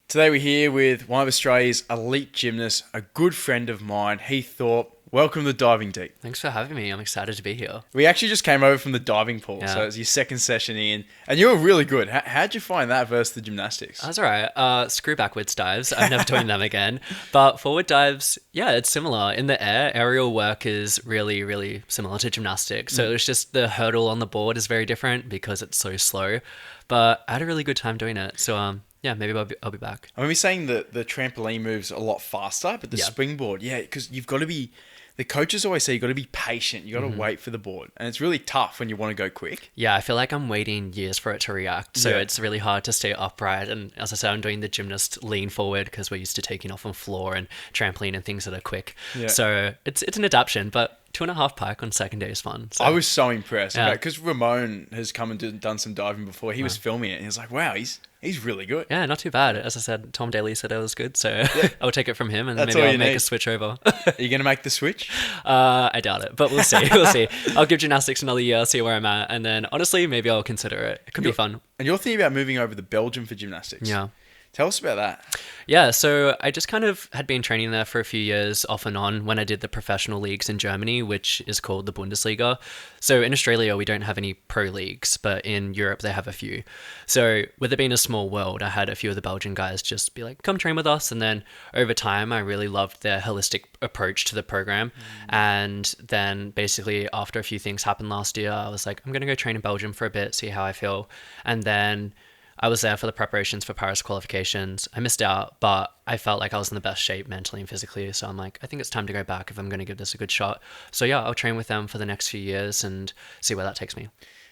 Today we're here with one of Australia's elite gymnasts, a good friend of mine, Heath Thorpe. Welcome to Diving Deep. Thanks for having me. I'm excited to be here. We actually just came over from the diving pool, so it's your second session in, and you were really good. How'd you find that versus the gymnastics? That's all right. Screw backwards dives. I'm never doing them again. But forward dives, yeah, it's similar. In the air, aerial work is really, really similar to gymnastics. So it's just the hurdle on the board is very different because it's so slow. But I had a really good time doing it. So, yeah, maybe I'll be back. I mean, we're saying that the trampoline moves a lot faster, but the springboard, because you've got to be... The coaches always say you've got to be patient. You've got to wait for the board. And it's really tough when you want to go quick. Yeah, I feel like I'm waiting years for it to react. So it's really hard to stay upright. And as I said, I'm doing the gymnast lean forward because we're used to taking off on floor and trampoline and things that are quick. Yeah. So it's an adaptation, but 2.5 pike on second day is fun. So. I was so impressed because Ramon has come and done some diving before. He was filming it and he was like, wow, he's really good. Yeah, not too bad. As I said, Tom Daly said it was good, so I'll take it from him and That's maybe I'll make need. a switch over. Are you going to make the switch? I doubt it, but we'll see. We'll see. I'll give gymnastics another year, see where I'm at, and then honestly, maybe I'll consider it. It could be fun. And you're thinking about moving over to Belgium for gymnastics. Yeah. Tell us about that. Yeah, so I just kind of had been training there for a few years off and on when I did the professional leagues in Germany, which is called the Bundesliga. So in Australia, we don't have any pro leagues, but in Europe, they have a few. So with it being a small world, I had a few of the Belgian guys just be like, come train with us. And then over time, I really loved their holistic approach to the program. And then basically after a few things happened last year, I was like, I'm going to go train in Belgium for a bit, see how I feel. And then I was there for the preparations for Paris qualifications. I missed out, but I felt like I was in the best shape mentally and physically. So I'm like, I think it's time to go back if I'm going to give this a good shot. So yeah, I'll train with them for the next few years and see where that takes me.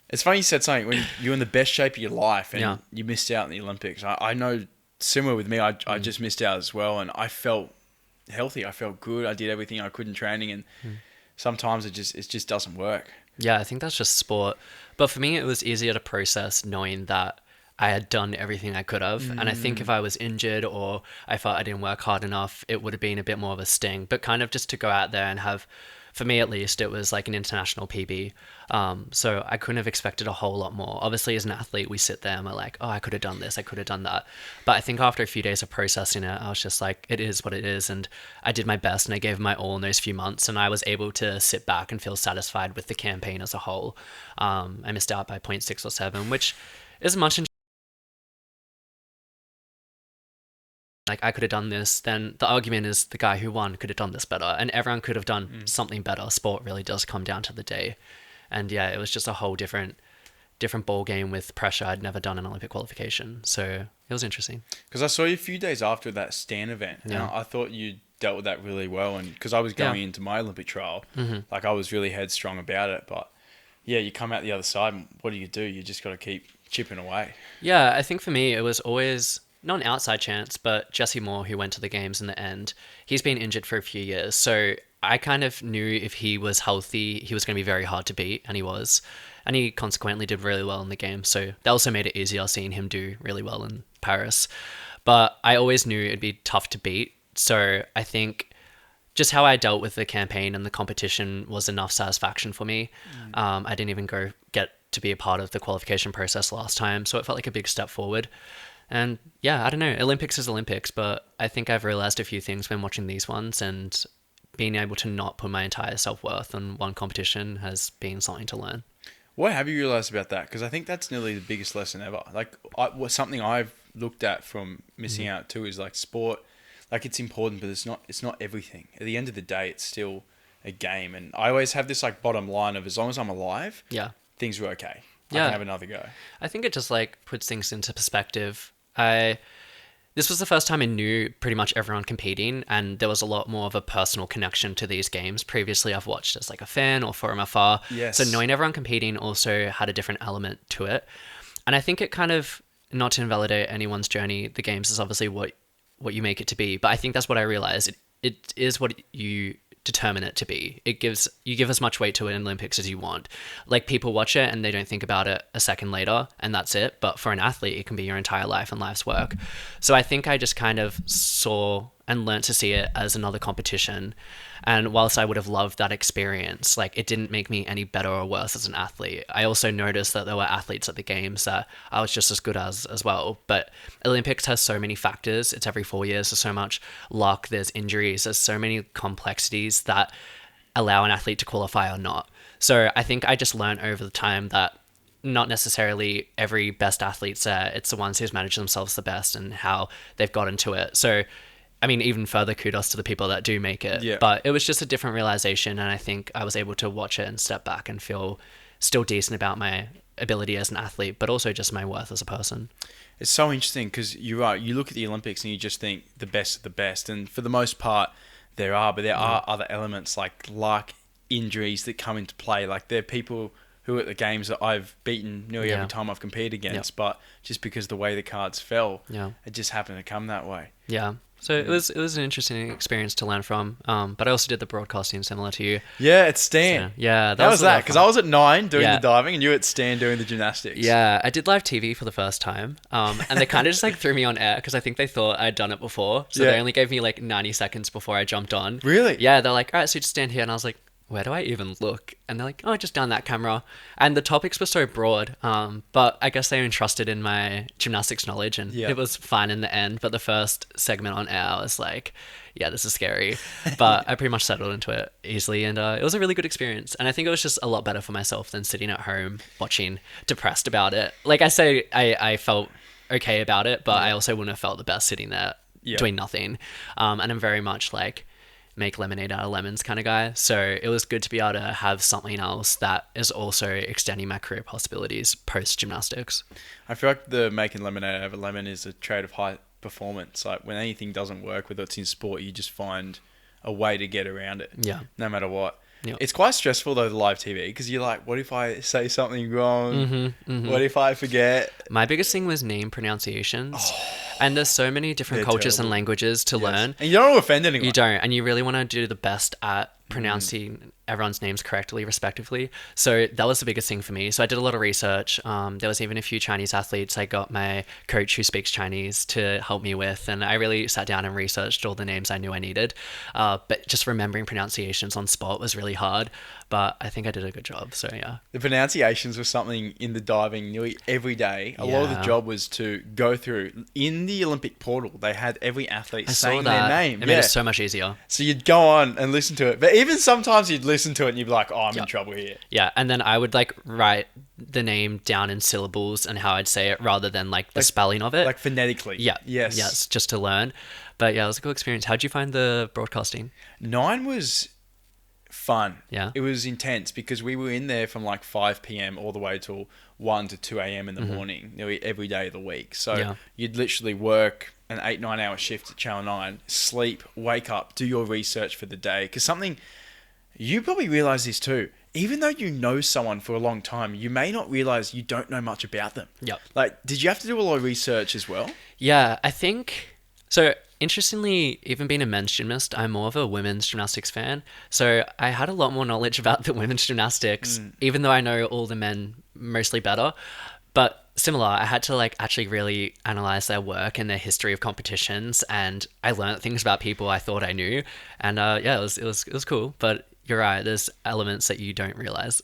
It's funny you said something when you're in the best shape of your life and you missed out in the Olympics. I know similar with me, I just missed out as well. And I felt healthy. I felt good. I did everything I could in training. And sometimes it just doesn't work. Yeah, I think that's just sport. But for me, it was easier to process knowing that I had done everything I could have. And I think if I was injured or I felt I didn't work hard enough, it would have been a bit more of a sting. But kind of just to go out there and have, for me at least, it was like an international PB. So I couldn't have expected a whole lot more. Obviously, as an athlete, we sit there and we're like, oh, I could have done this, I could have done that. But I think after a few days of processing it, I was just like, it is what it is. And I did my best and I gave my all in those few months. And I was able to sit back and feel satisfied with the campaign as a whole. I missed out by 0.6 or 7, which isn't much in like I could have done this, then the argument is the guy who won could have done this better and everyone could have done something better. Sport really does come down to the day. And yeah, it was just a whole different ball game with pressure. I'd never done an Olympic qualification. So it was interesting. Because I saw you a few days after that Stan event and I thought you dealt with that really well. And because I was going into my Olympic trial, like I was really headstrong about it. But yeah, you come out the other side and what do? You just got to keep chipping away. Yeah, I think for me, it was always not an outside chance, but Jesse Moore, who went to the games in the end, he's been injured for a few years. So I kind of knew if he was healthy, he was going to be very hard to beat, and he was. And he consequently did really well in the game. So that also made it easier seeing him do really well in Paris. But I always knew it'd be tough to beat. So I think just how I dealt with the campaign and the competition was enough satisfaction for me. I didn't even get to be a part of the qualification process last time. So it felt like a big step forward. And yeah, I don't know, Olympics is Olympics, but I think I've realized a few things when watching these ones, and being able to not put my entire self-worth on one competition has been something to learn. What have you realized about that? Because I think that's nearly the biggest lesson ever. Like something I've looked at from missing out too is like sport, like it's important, but it's not everything. At the end of the day, it's still a game. And I always have this like bottom line of as long as I'm alive, things are okay. I can have another go. I think it just like puts things into perspective. This was the first time I knew pretty much everyone competing, and there was a lot more of a personal connection to these games. Previously, I've watched as like a fan or from afar. Yes. So knowing everyone competing also had a different element to it. And I think it kind of, not to invalidate anyone's journey, the games is obviously what you make it to be. But I think that's what I realized. It is what you determine it to be. You give as much weight to an Olympics as you want. Like people watch it and they don't think about it a second later and that's it. But for an athlete, it can be your entire life and life's work. So I think I just kind of saw and learnt to see it as another competition. And whilst I would have loved that experience, like, it didn't make me any better or worse as an athlete. I also noticed that there were athletes at the games that I was just as good as well. But Olympics has so many factors. It's every 4 years. There's so much luck. There's injuries. There's so many complexities that allow an athlete to qualify or not. So I think I just learned over the time that not necessarily every best athlete's there. It's the ones who's managed themselves the best and how they've got into it. So, I mean, even further kudos to the people that do make it. Yeah. But it was just a different realization, and I think I was able to watch it and step back and feel still decent about my ability as an athlete, but also just my worth as a person. It's so interesting because you're right. You look at the Olympics and you just think the best of the best, and for the most part, there are. But there are other elements like luck, injuries that come into play. Like there are people who are at the games that I've beaten nearly every time I've competed against, but just because the way the cards fell, it just happened to come that way. Yeah. So it was an interesting experience to learn from. But I also did the broadcasting similar to you. Yeah, at Stan. So, yeah, that was that because I was at 9 doing Yeah. the diving, and you were at Stan doing the gymnastics. Yeah, I did live TV for the first time. And they kind of just like threw me on air because I think they thought I'd done it before. So Yeah. they only gave me like 90 seconds before I jumped on. Really? Yeah, they're like, all right, so you just stand here. And I was like, where do I even look? And they're like, oh, just down that camera. And the topics were so broad, but I guess they entrusted in my gymnastics knowledge, and it was fine in the end. But the first segment on air, I was like, yeah, this is scary. But I pretty much settled into it easily, and it was a really good experience. And I think it was just a lot better for myself than sitting at home watching, depressed about it. Like I say, I felt okay about it, but I also wouldn't have felt the best sitting there doing nothing. And I'm very much like, make lemonade out of lemons kind of guy. So it was good to be able to have something else that is also extending my career possibilities post gymnastics. I feel like the making lemonade out of a lemon is a trait of high performance. Like when anything doesn't work, whether it's in sport, you just find a way to get around it. Yeah. No matter what. Yep. It's quite stressful though, the live TV, because you're like, what if I say something wrong? What if I forget? My biggest thing was name pronunciations. And there's so many different cultures and languages to learn. And you don't want to offend anyone. You don't. And you really want to do the best at pronouncing everyone's names correctly, respectively. So that was the biggest thing for me. So I did a lot of research. There was even a few Chinese athletes I got my coach who speaks Chinese to help me with. And I really sat down and researched all the names I knew I needed. But just remembering pronunciations on spot was really hard. But I think I did a good job. So yeah. The pronunciations were something in the diving nearly every day. A lot of the job was to go through. In the Olympic portal, they had every athlete saying their name. It made it so much easier. So you'd go on and listen to it. But even sometimes you'd listen to it and you'd be like, oh, I'm in trouble here. Yeah, and then I would like write the name down in syllables and how I'd say it rather than like the spelling of it. Like phonetically. Yeah. Yes. Yes, just to learn. But yeah, it was a cool experience. How'd you find the broadcasting? 9 was fun. Yeah. It was intense because we were in there from like 5 p.m. all the way till 1 to 2 a.m. in the morning, nearly every day of the week. So you'd literally work an 8-9 hour shift at Channel 9, sleep, wake up, do your research for the day. Because something, you probably realize this too, even though you know someone for a long time, you may not realize you don't know much about them. Yep. Like, did you have to do a lot of research as well? Yeah, I think so. Interestingly, even being a men's gymnast, I'm more of a women's gymnastics fan. So I had a lot more knowledge about the women's gymnastics, even though I know all the men mostly better. But similar, I had to like actually really analyze their work and their history of competitions, and I learned things about people I thought I knew. And yeah, it was cool. But you're right, there's elements that you don't realize.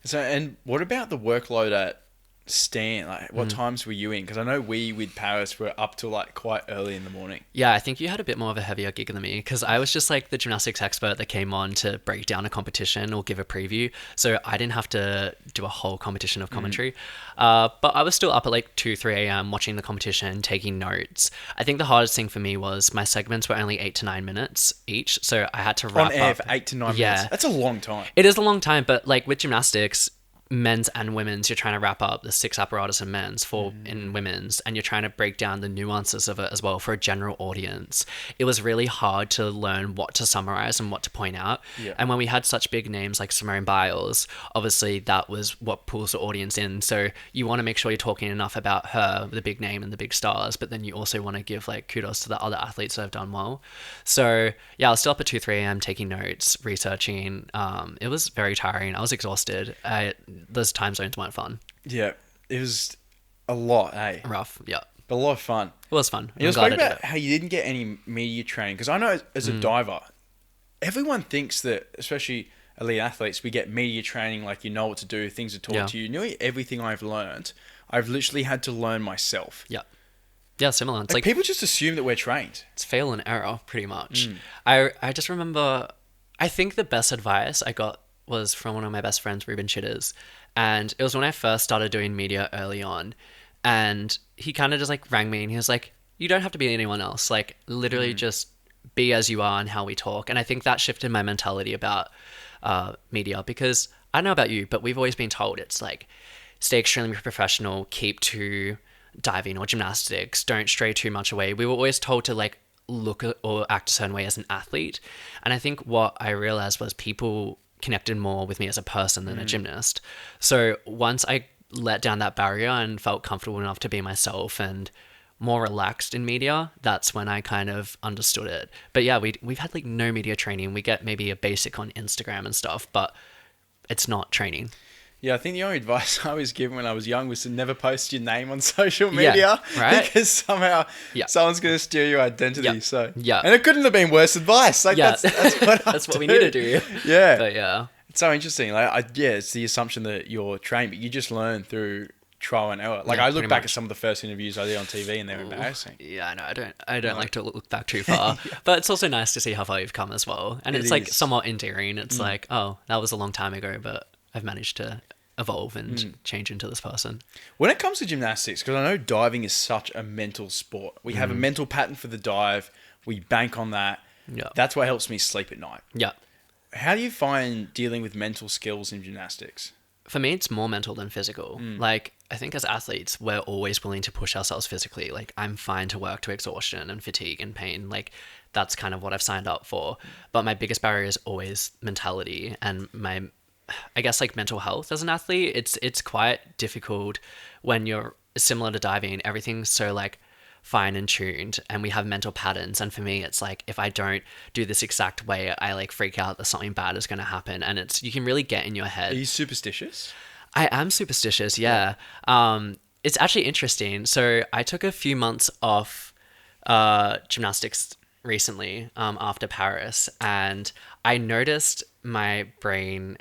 So, and what about the workload at Stan? Like, what times were you in? Because I know we with Paris were up till like quite early in the morning. Yeah, I think you had a bit more of a heavier gig than me because I was just like the gymnastics expert that came on to break down a competition or give a preview. So I didn't have to do a whole competition of commentary. But I was still up at like 2, 3 a.m. watching the competition, taking notes. I think the hardest thing for me was my segments were only 8 to 9 minutes each. So I had to wrap On air up for 8 to 9 minutes. That's a long time. It is a long time, but like with gymnastics, men's and women's, you're trying to wrap up the 6 apparatus in men's, 4 in women's, and you're trying to break down the nuances of it as well for a general audience. It was really hard to learn what to summarize and what to point out. And when we had such big names like Simone Biles, obviously that was what pulls the audience in. So you want to make sure you're talking enough about her, the big name and the big stars, but then you also want to give like kudos to the other athletes that have done well. So yeah, I was still up at 2, 3 a.m. taking notes, researching. It was very tiring. I was exhausted. Those time zones weren't fun. Yeah, it was a lot, eh? Rough, yeah. but a lot of fun. It was fun. You I'm spoke glad I did about it. how you didn't get any media training because I know as a diver, everyone thinks that, especially elite athletes, we get media training, like you know what to do, things are taught Yeah. to you. Nearly everything I've learned, I've literally had to learn myself. Yeah. Yeah, similar. It's Like like people just assume that we're trained. it's fail and error pretty much. Mm. I just remember I think the best advice I got was from one of my best friends, Ruben Chitters. And it was when I first started doing media early on. And he kind of just like rang me and he was like, you don't have to be anyone else. Like literally just be as you are and how we talk. And I think that shifted my mentality about media because I don't know about you, but we've always been told it's like stay extremely professional, keep to diving or gymnastics, don't stray too much away. We were always told to like look at or act a certain way as an athlete. And I think what I realized was people connected more with me as a person than a gymnast. So once I let down that barrier and felt comfortable enough to be myself and more relaxed in media, that's when I kind of understood it. But yeah, we've had like no media training. We get maybe a basic on Instagram and stuff, but it's not training. Yeah, I think the only advice I was given when I was young was to never post your name on social Yeah, media, right? because somehow Yeah. someone's going to steal your identity. Yeah. So Yeah. and it couldn't have been worse advice. Like Yeah. that's what I That's what we do. need to do. Yeah, But yeah. it's so interesting. Like yeah, it's the assumption that you're trained, but you just learn through trial and error. Like Yeah, I look pretty back much. at some of the first interviews I did on TV, and they're embarrassing. Yeah, I know. I don't like to look back too far, but it's also nice to see how far you've come as well. And It it's like is. somewhat endearing. It's like, oh, that was a long time ago, but I've managed to evolve and change into this person. When it comes to gymnastics, because I know diving is such a mental sport. We have a mental pattern for the dive. We bank on that. Yeah. That's what helps me sleep at night. Yeah. How do you find dealing with mental skills in gymnastics? For me, it's more mental than physical. Like, I think as athletes, we're always willing to push ourselves physically. Like, I'm fine to work to exhaustion and fatigue and pain. Like, that's kind of what I've signed up for. But my biggest barrier is always mentality and my, I guess, like mental health as an athlete. It's quite difficult when you're similar to diving. Everything's so like fine and tuned and we have mental patterns, and for me it's like if I don't do this exact way, I like freak out that something bad is going to happen, and it's you can really get in your head. Are you superstitious? I am superstitious, yeah. It's actually interesting. So I took a few months off gymnastics recently after Paris, and I noticed my brain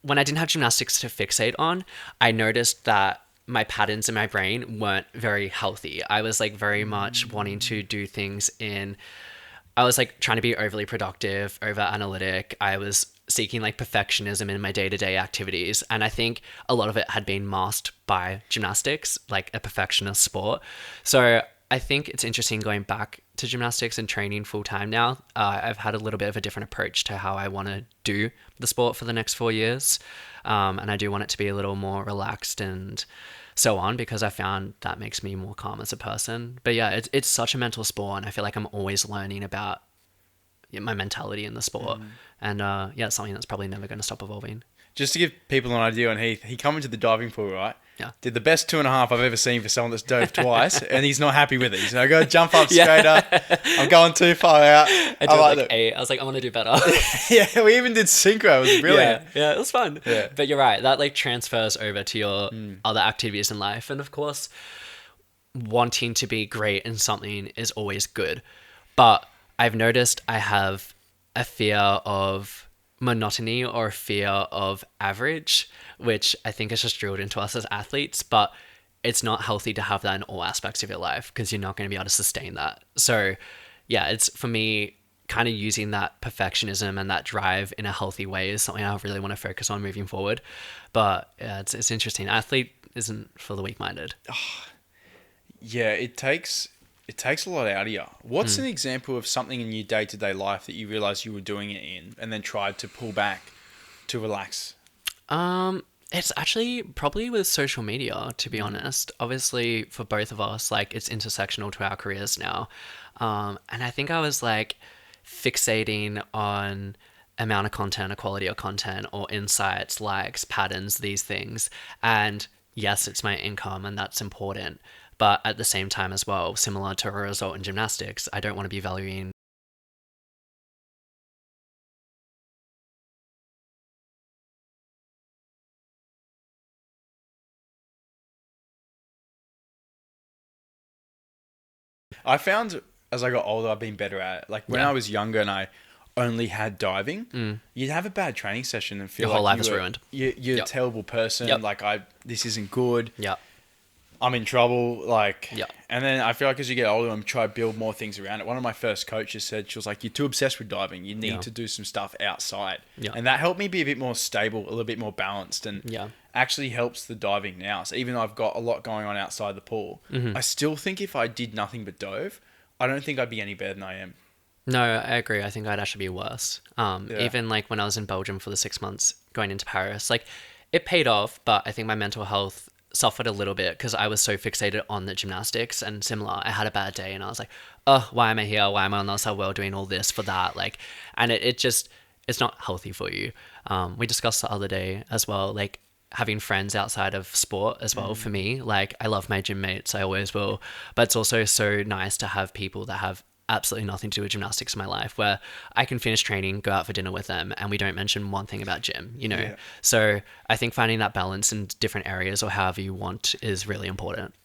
when I didn't have gymnastics to fixate on. I noticed that my patterns in my brain weren't very healthy. I was like very much wanting to do things I was like trying to be overly productive, over analytic. I was seeking like perfectionism in my day-to-day activities. And I think a lot of it had been masked by gymnastics, like a perfectionist sport. So I think it's interesting going back to gymnastics and training full time now. I've had a little bit of a different approach to how I want to do the sport for the next 4 years. And I do want it to be a little more relaxed and so on, because I found that makes me more calm as a person. But yeah, it's such a mental sport, and I feel like I'm always learning about my mentality in the sport. And yeah, it's something that's probably never going to stop evolving. Just to give people an idea on Heath, he come into the diving pool, right? Yeah. Did the best 2.5 I've ever seen for someone that's dove twice, and he's not happy with it. He's like, I got to jump up Yeah. straighter. I'm going too far out. I did I'm like look. 8. I was like, I want to do better. Yeah, we even did synchro. It was brilliant. Yeah, it was fun. Yeah. But you're right, that like transfers over to your other activities in life. And of course, wanting to be great in something is always good. But I've noticed I have a fear of monotony or a fear of average, which I think is just drilled into us as athletes. But it's not healthy to have that in all aspects of your life, because you're not going to be able to sustain that. So yeah, it's for me kind of using that perfectionism and that drive in a healthy way is something I really want to focus on moving forward. But yeah, it's interesting. Athlete isn't for the weak-minded. Yeah, it takes a lot out of you. What's an example of something in your day-to-day life that you realized you were doing it in and then tried to pull back to relax? It's actually probably with social media, to be honest. Obviously, for both of us, like it's intersectional to our careers now. And I think I was like fixating on amount of content, or quality of content, or insights, likes, patterns, these things. And yes, it's my income and that's important. But at the same time as well, similar to a result in gymnastics, I don't want to be valuing I found as I got older, I've been better at it. Like when Yeah. I was younger and I only had diving, you'd have a bad training session and feel Your whole like life is ruined. You're Yep. a terrible person. Yep. Like this isn't good. Yeah. I'm in trouble. Like, Yeah. and then I feel like as you get older and try to build more things around it. One of my first coaches said, she was like, "You're too obsessed with diving. You need Yeah. to do some stuff outside." Yeah. And that helped me be a bit more stable, a little bit more balanced, and Yeah. actually helps the diving now. So even though I've got a lot going on outside the pool, Mm-hmm. I still think if I did nothing but dove, I don't think I'd be any better than I am. No, I agree. I think I'd actually be worse. Yeah. Even like when I was in Belgium for the 6 months going into Paris, like it paid off, but I think my mental health suffered a little bit because I was so fixated on the gymnastics and similar. I had a bad day and I was like, oh, why am I here? Why am I on the outside world doing all this for that? Like, and it just, it's not healthy for you. We discussed the other day as well, like having friends outside of sport as well for me. Like I love my gym mates, I always will, but it's also so nice to have people that have absolutely nothing to do with gymnastics in my life where I can finish training, go out for dinner with them, and we don't mention one thing about gym, you know? Yeah. So I think finding that balance in different areas or however you want is really important.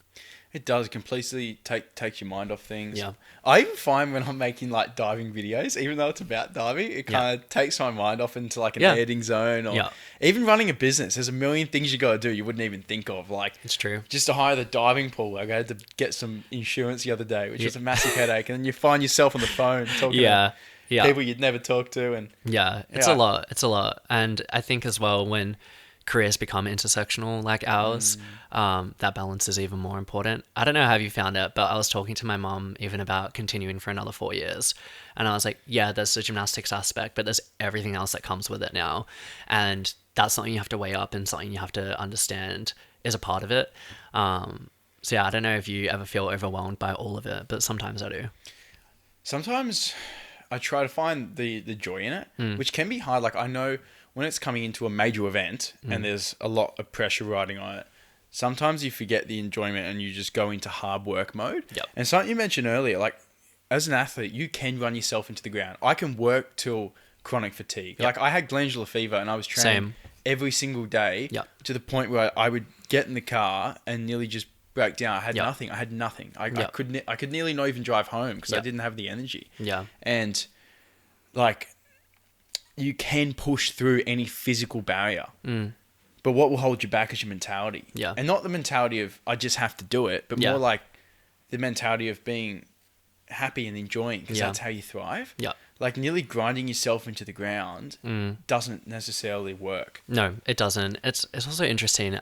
It does completely take your mind off things. Yeah. I even find when I'm making like diving videos, even though it's about diving, it kind of takes my mind off into like an Yeah. editing zone, or Yeah. even running a business. There's a million things you got to do you wouldn't even think of. Like It's true. just to hire the diving pool. Like I had to get some insurance the other day, which Yeah. was a massive headache. And then you find yourself on the phone talking Yeah. to Yeah. people you'd never talk to. And Yeah, it's Yeah. a lot. It's a lot. And I think as well, when careers become intersectional like ours, that balance is even more important. I don't know how you found it, but I was talking to my mom even about continuing for another 4 years. And I was like, yeah, there's the gymnastics aspect, but there's everything else that comes with it now. And that's something you have to weigh up and something you have to understand is a part of it. So yeah, I don't know if you ever feel overwhelmed by all of it, but sometimes I do. sometimes I try to find the joy in it, which can be hard. Like I know when it's coming into a major event and there's a lot of pressure riding on it, sometimes you forget the enjoyment and you just go into hard work mode. Yep. And something you mentioned earlier, like as an athlete, you can run yourself into the ground. I can work till chronic fatigue. Like I had glandular fever and I was training Same. every single day Yep. to the point where I would get in the car and nearly just break down. I had Yep. nothing. I had nothing. I Yep. could nearly not even drive home because I Yep. didn't have the energy. Yeah. And like you can push through any physical barrier. But what will hold you back is your mentality. Yeah. And not the mentality of I just have to do it, but Yeah. more like the mentality of being happy and enjoying because Yeah. that's how you thrive. Yeah. Like nearly grinding yourself into the ground doesn't necessarily work. No, it doesn't. It's also interesting.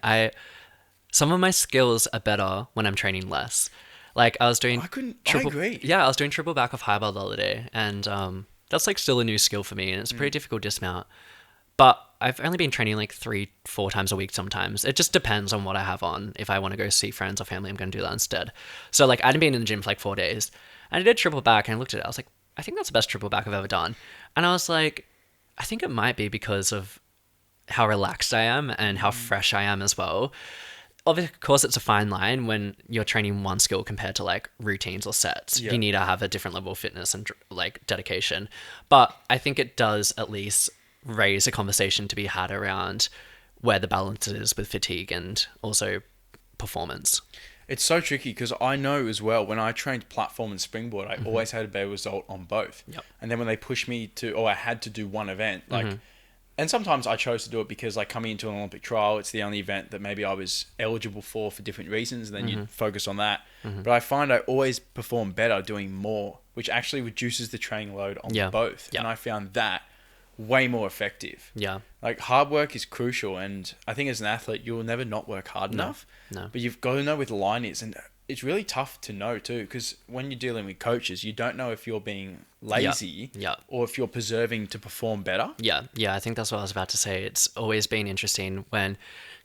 Some of my skills are better when I'm training less. Like I was doing I agree. Yeah, I was doing triple back of high bar the other day, and that's like still a new skill for me, and it's a pretty difficult dismount. But I've only been training like 3-4 times a week sometimes. It just depends on what I have on. If I want to go see friends or family, I'm going to do that instead. So like I hadn't been in the gym for like 4 days, and I did triple back, and I looked at it. I was like, I think that's the best triple back I've ever done. And I was like, I think it might be because of how relaxed I am and how fresh I am as well. Of course, it's a fine line when you're training one skill compared to like routines or sets. Yeah. You need to have a different level of fitness and like dedication. But I think it does at least raise a conversation to be had around where the balance is with fatigue and also performance. It's so tricky because I know as well when I trained platform and springboard, I always had a better result on both. Yep. And then when they pushed me to, or I had to do one event, like, and sometimes I chose to do it because like coming into an Olympic trial, it's the only event that maybe I was eligible for different reasons. And then you focus on that. But I find I always perform better doing more, which actually reduces the training load on Yeah. both. Yeah. And I found that way more effective. Yeah. Like hard work is crucial, and I think as an athlete you'll never not work hard enough. No. But you've got to know where the line is, and it's really tough to know too, because when you're dealing with coaches, you don't know if you're being lazy Yeah. or if you're preserving to perform better. Yeah, I think that's what I was about to say. It's always been interesting when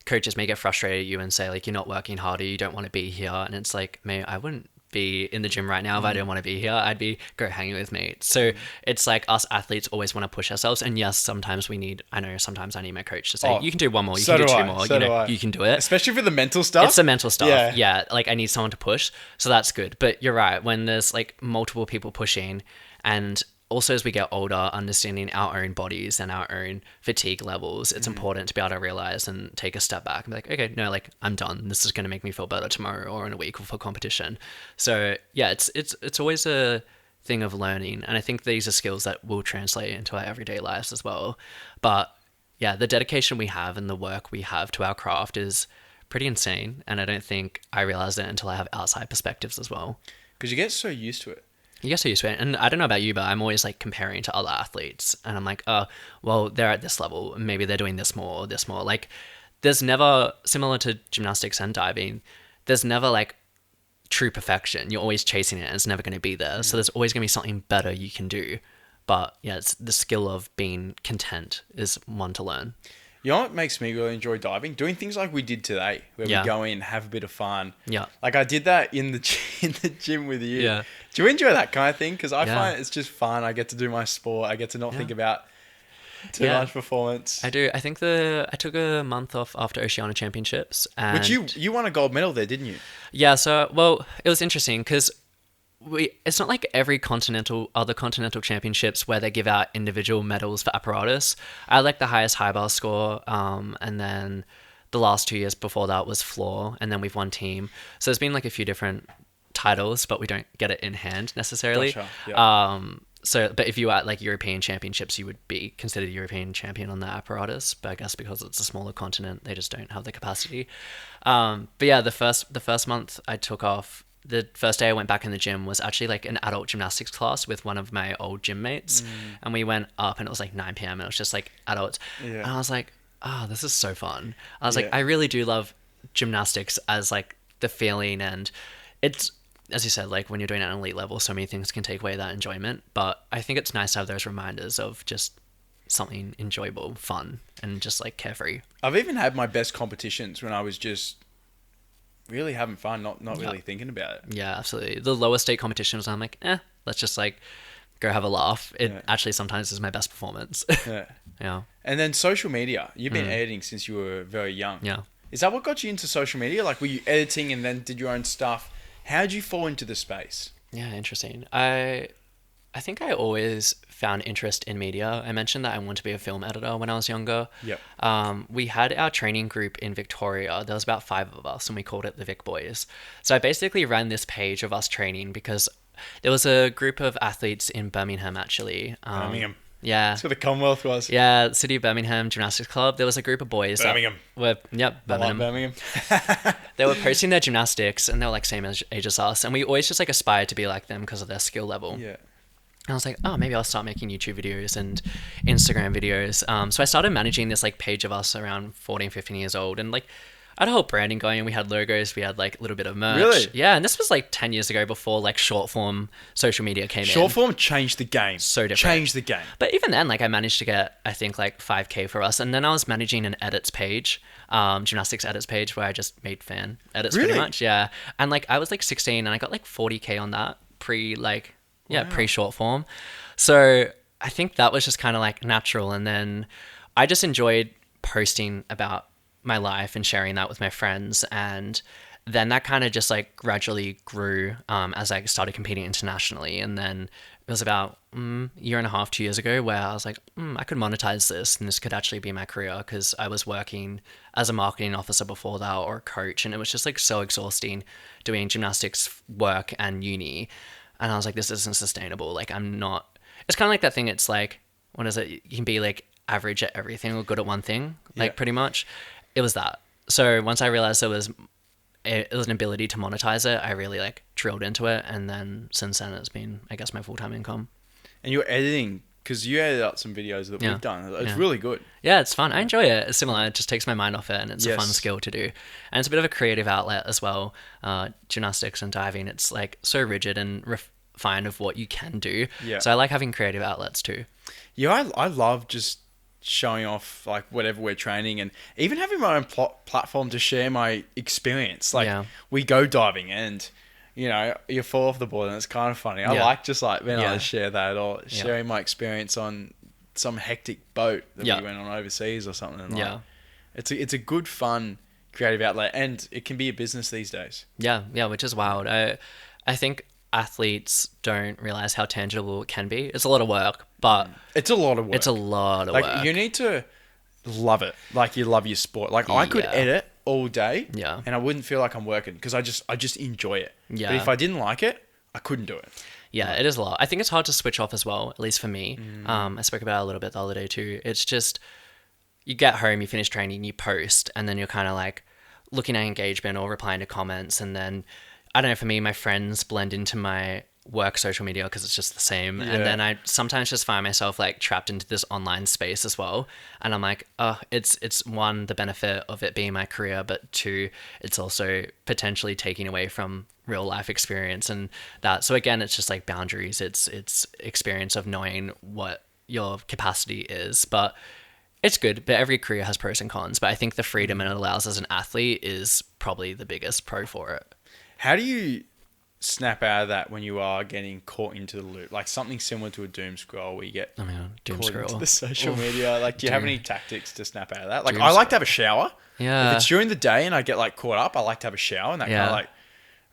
coaches may get frustrated at you and say like you're not working harder, you don't want to be here, and it's like, mate, I wouldn't be in the gym right now if I didn't want to be here. I'd be go hanging with mates. So it's like us athletes always want to push ourselves, and yes, sometimes we need. I know sometimes I need my coach to say you can do one more, you so can do do two I, more, so do I. you can do it. Especially for the mental stuff. It's the mental stuff. Yeah. Yeah. Like I need someone to push. So that's good. But you're right. When there's like multiple people pushing and also as we get older, understanding our own bodies and our own fatigue levels, it's important to be able to realize and take a step back and be like, okay, no, like I'm done. This is going to make me feel better tomorrow or in a week for competition. So yeah, it's always a thing of learning, and I think these are skills that will translate into our everyday lives as well. But yeah, the dedication we have and the work we have to our craft is pretty insane, and I don't think I realized it until I have outside perspectives as well. Because you get so used to it. You get so used to it. And I don't know about you, but I'm always like comparing to other athletes. And I'm like, oh, well, they're at this level. Maybe they're doing this more or this more. Like, there's never, similar to gymnastics and diving, there's never like true perfection. You're always chasing it and it's never going to be there. So there's always going to be something better you can do. But yeah, it's the skill of being content is one to learn. You know what makes me really enjoy diving? Doing things like we did today, where we go in, have a bit of fun. Yeah. Like I did that in the gym with you. Yeah. Do you enjoy that kind of thing? Because I find it's just fun. I get to do my sport. I get to not think about too much performance. I do. I think I took a month off after Oceania Championships. And Which you won a gold medal there, didn't you? Yeah. So, well, it was interesting because it's not like every other continental championships where they give out individual medals for apparatus. I had like the highest high bar score, and then the last 2 years before that was floor, and then we've won team. So there's been like a few different titles, but we don't get it in hand necessarily. Gotcha. Yeah. But if you were at like European championships, you would be considered European champion on the apparatus. But I guess because it's a smaller continent, they just don't have the capacity. But yeah, the first month I took off. The first day I went back in the gym was actually like an adult gymnastics class with one of my old gym mates. And we went up and it was like 9 p.m. and it was just like adults. Yeah. And I was like, oh, this is so fun. I was like, I really do love gymnastics as like the feeling, and it's, as you said, like when you're doing it at an elite level, so many things can take away that enjoyment. But I think it's nice to have those reminders of just something enjoyable, fun, and just like carefree. I've even had my best competitions when I was just really having fun, not really thinking about it. Yeah, absolutely. The lower state competitions, I'm like, let's just like go have a laugh. It actually sometimes is my best performance. Yeah. Yeah. And then social media. You've been editing since you were very young. Yeah. Is that what got you into social media? Like, were you editing and then did your own stuff? How did you fall into the space? Yeah, interesting. I think I always found interest in media. I mentioned that I wanted to be a film editor when I was younger. Yep. We had our training group in Victoria. There was about 5 of us, and we called it the Vic Boys. So I basically ran this page of us training because there was a group of athletes in Birmingham, actually. Birmingham. Yeah. That's where the Commonwealth was. Yeah, City of Birmingham Gymnastics Club. There was a group of boys. Birmingham. Birmingham. I like Birmingham. They were posting their gymnastics, and they were like same age as us. And we always just like aspired to be like them because of their skill level. Yeah. And I was like, oh, maybe I'll start making YouTube videos and Instagram videos. So I started managing this like page of us around 14, 15 years old. And like, I had a whole branding going, and we had logos, we had like a little bit of merch. Really? Yeah, and this was like 10 years ago before like short form social media came in. Short form changed the game. So different. Changed the game. But even then, like I managed to get, I think like 5K for us. And then I was managing an edits page, gymnastics edits page, where I just made fan edits pretty much. Yeah. And like I was like 16 and I got like 40K on that pre short form. So I think that was just kind of like natural. And then I just enjoyed posting about my life and sharing that with my friends. And then that kind of just like gradually grew as I started competing internationally. And then it was about year and a half, 2 years ago, where I was like, I could monetize this and this could actually be my career, because I was working as a marketing officer before that, or a coach. And it was just like so exhausting doing gymnastics work and uni. And I was like, this isn't sustainable. Like it's kind of like that thing. It's like, what is it? You can be like average at everything or good at one thing, like pretty much. It was that. So once I realized it was an ability to monetize it, I really like drilled into it. And then since then it's been, I guess, my full-time income. And you're editing, because you edited out some videos that we've done. It's really good. Yeah, it's fun. I enjoy it. It's similar. It just takes my mind off it, and it's a fun skill to do. And it's a bit of a creative outlet as well. Gymnastics and diving, it's like so rigid and refined of what you can do. Yeah. So I like having creative outlets too. Yeah, I love just showing off like whatever we're training, and even having my own platform to share my experience. Like we go diving and you fall off the board and it's kind of funny. I like just like being able to share that, or sharing my experience on some hectic boat that we went on overseas or something. And it's a good fun creative outlet, and it can be a business these days. Yeah, which is wild. I think athletes don't realize how tangible it can be. It's a lot of work, but It's a lot of work. it's a lot of like work. you need to love it. Like you love your sport. Like I could Yeah. edit all day, Yeah. and I wouldn't feel like I'm working because I just enjoy it. Yeah. But if I didn't like it, I couldn't do it. Yeah, it is a lot. I think it's hard to switch off as well, at least for me. I spoke about it a little bit the other day too. It's just, you get home, you finish training, you post, and then you're kind of like looking at engagement or replying to comments. And then, I don't know, for me, my friends blend into my work social media because it's just the same. Yeah. And then I sometimes just find myself like trapped into this online space as well. And I'm like, oh, it's one, the benefit of it being my career, but two, it's also potentially taking away from real life experience and that. So again, it's just like boundaries. It's experience of knowing what your capacity is, but it's good. But every career has pros and cons. But I think the freedom it allows as an athlete is probably the biggest pro for it. How do you snap out of that when you are getting caught into the loop? Like something similar to a doom scroll where you get Oh my god, doom caught into scroll. the social media. Like, do you have Doom. any tactics to snap out of that? Like, Doom I like to have a shower. Yeah. If it's during the day and I get like caught up, I like to have a shower, and that kind Yeah. of like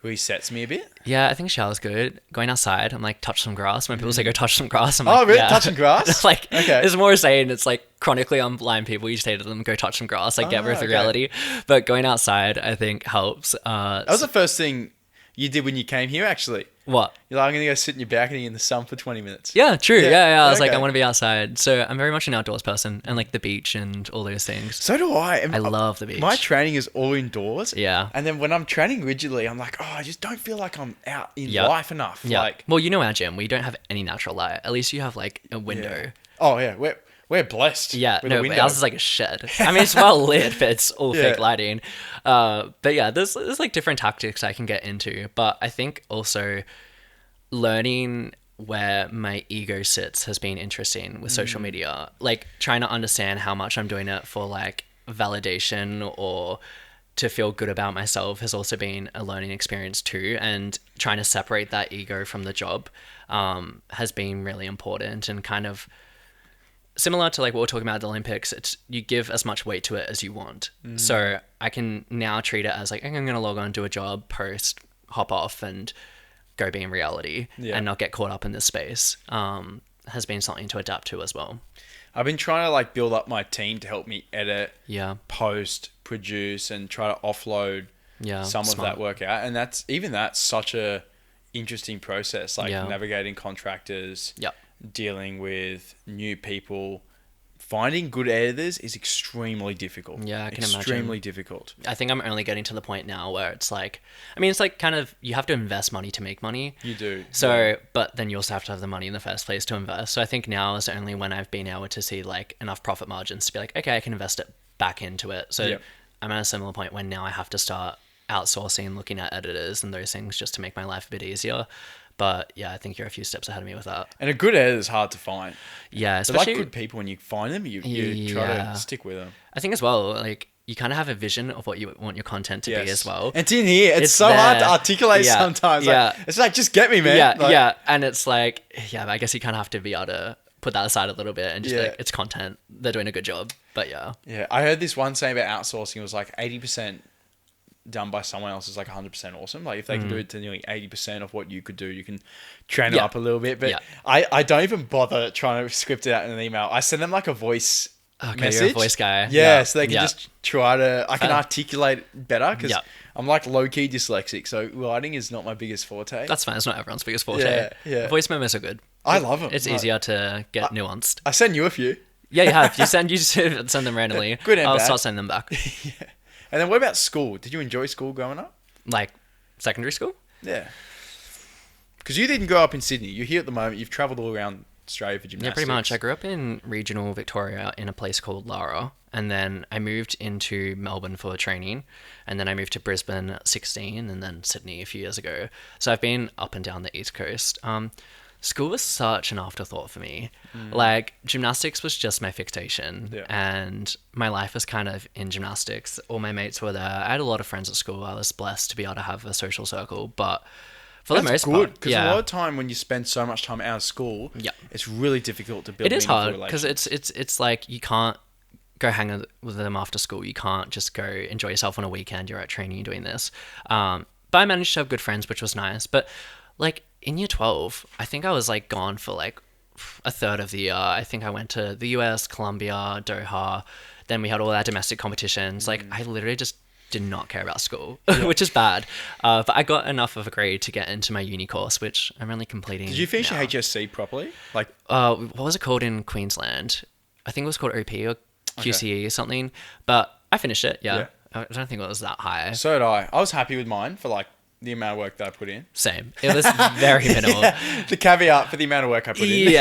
resets me a bit. Yeah, I think shower's good. Going outside, I'm like, touch some grass. When people say go touch some grass, I'm Oh, like, really? yeah. Touching grass? Like, Okay. it's more saying it's like chronically on blind people, you say to them, go touch some grass, like get with the okay. reality. But going outside, I think helps. That was the first thing you did when you came here, actually. What? You're like, I'm going to go sit in your balcony in the sun for 20 minutes. Yeah, true. Yeah, Yeah. I was like, okay. I want to be outside. So I'm very much an outdoors person and like the beach and all those things. So do I. And I love the beach. My training is all indoors. Yeah. And then when I'm training rigidly, I'm like, oh, I just don't feel like I'm out in Yep. life enough. Yeah. Like, Well, you know our gym, we don't have any natural light. At least you have like a window. yeah. Oh, yeah. We're blessed. Yeah, with no, a window. ours is like a shed. I mean, it's well lit, but it's all Yeah. fake lighting. But yeah, there's like different tactics I can get into. But I think also learning where my ego sits has been interesting with social media. Like trying to understand how much I'm doing it for like validation or to feel good about myself has also been a learning experience too. And trying to separate that ego from the job has been really important and kind of similar to like what we're talking about at the Olympics. It's you give as much weight to it as you want. So I can now treat it as like, I'm going to log on, do a job, post, hop off and go be in reality and not get caught up in this space. Has been something to adapt to as well. I've been trying to like build up my team to help me edit, Yeah. post, produce, and try to offload Yeah. some of smart. that work out. And that's such a interesting process. Like Yeah. navigating contractors, Yep. dealing with new people. Finding good editors is extremely difficult. Yeah, I can imagine. Extremely difficult. I think I'm only getting to the point now where it's like, I mean, it's like kind of, you have to invest money to make money. You do. So, but then you also have to have the money in the first place to invest. So I think now is only when I've been able to see like enough profit margins to be like, okay, I can invest it back into it. So Yep. I'm at a similar point when now I have to start outsourcing, looking at editors and those things just to make my life a bit easier. But yeah, I think you're a few steps ahead of me with that. And a good editor is hard to find. Yeah, They're especially like good people. When you find them, you try Yeah. to stick with them. I think as well, like you kind of have a vision of what you want your content to be as well. And it's in here. It's so there. hard to articulate Yeah. sometimes. Yeah. Like, it's like, just get me, man. Yeah, Like, yeah, and it's like, yeah, I guess you kind of have to be able to put that aside a little bit and just be Yeah. like, it's content. They're doing a good job, but yeah, Yeah. I heard this one saying about outsourcing. It was like 80% done by someone else is like 100% awesome. Like if they can do it to nearly 80% of what you could do, you can train it Yeah. up a little bit. But Yeah. I don't even bother trying to script it out in an email. I send them like a voice okay, message. you're a voice guy. Yeah, so they can Yeah. just try to. I can articulate better because Yeah. I'm like low key dyslexic, so writing is not my biggest forte. That's fine. It's not everyone's biggest forte. Yeah, yeah. Voice memos are good. I love them. It's easier to get nuanced. I send you a few. Yeah, you have. You send them randomly. Good and I'll bad. start sending them back. And then what about school? Did you enjoy school growing up? Like secondary school. Yeah. Because you didn't grow up in Sydney. You're here at the moment. You've travelled all around Australia for gymnastics. Yeah, pretty much. I grew up in regional Victoria in a place called Lara, and then I moved into Melbourne for training, and then I moved to Brisbane at 16, and then Sydney a few years ago. So I've been up and down the East Coast. School was such an afterthought for me. Like gymnastics was just my fixation, Yeah. and my life was kind of in gymnastics. All my mates were there. I had a lot of friends at school. I was blessed to be able to have a social circle, but for the most good part, because a lot of time when you spend so much time out of school, Yeah. it's really difficult to build. It is meaningful hard because relationships. it's like you can't go hang with them after school. You can't just go enjoy yourself on a weekend. You're at training, you're doing this. But I managed to have good friends, which was nice. But like in year 12, I think I was like gone for like a third of the year. I think I went to the US, Colombia, Doha. Then we had all our domestic competitions. Like, I literally just did not care about school, which is bad. But I got enough of a grade to get into my uni course, which I'm only completing. Did you finish now. your HSC properly? Like, What was it called in Queensland? I think it was called OP or QCE or something. But I finished it, yeah. I don't think it was that high. so did I. I was happy with mine for like the amount of work that I put in. Same. It was very minimal. The caveat for the amount of work I put in.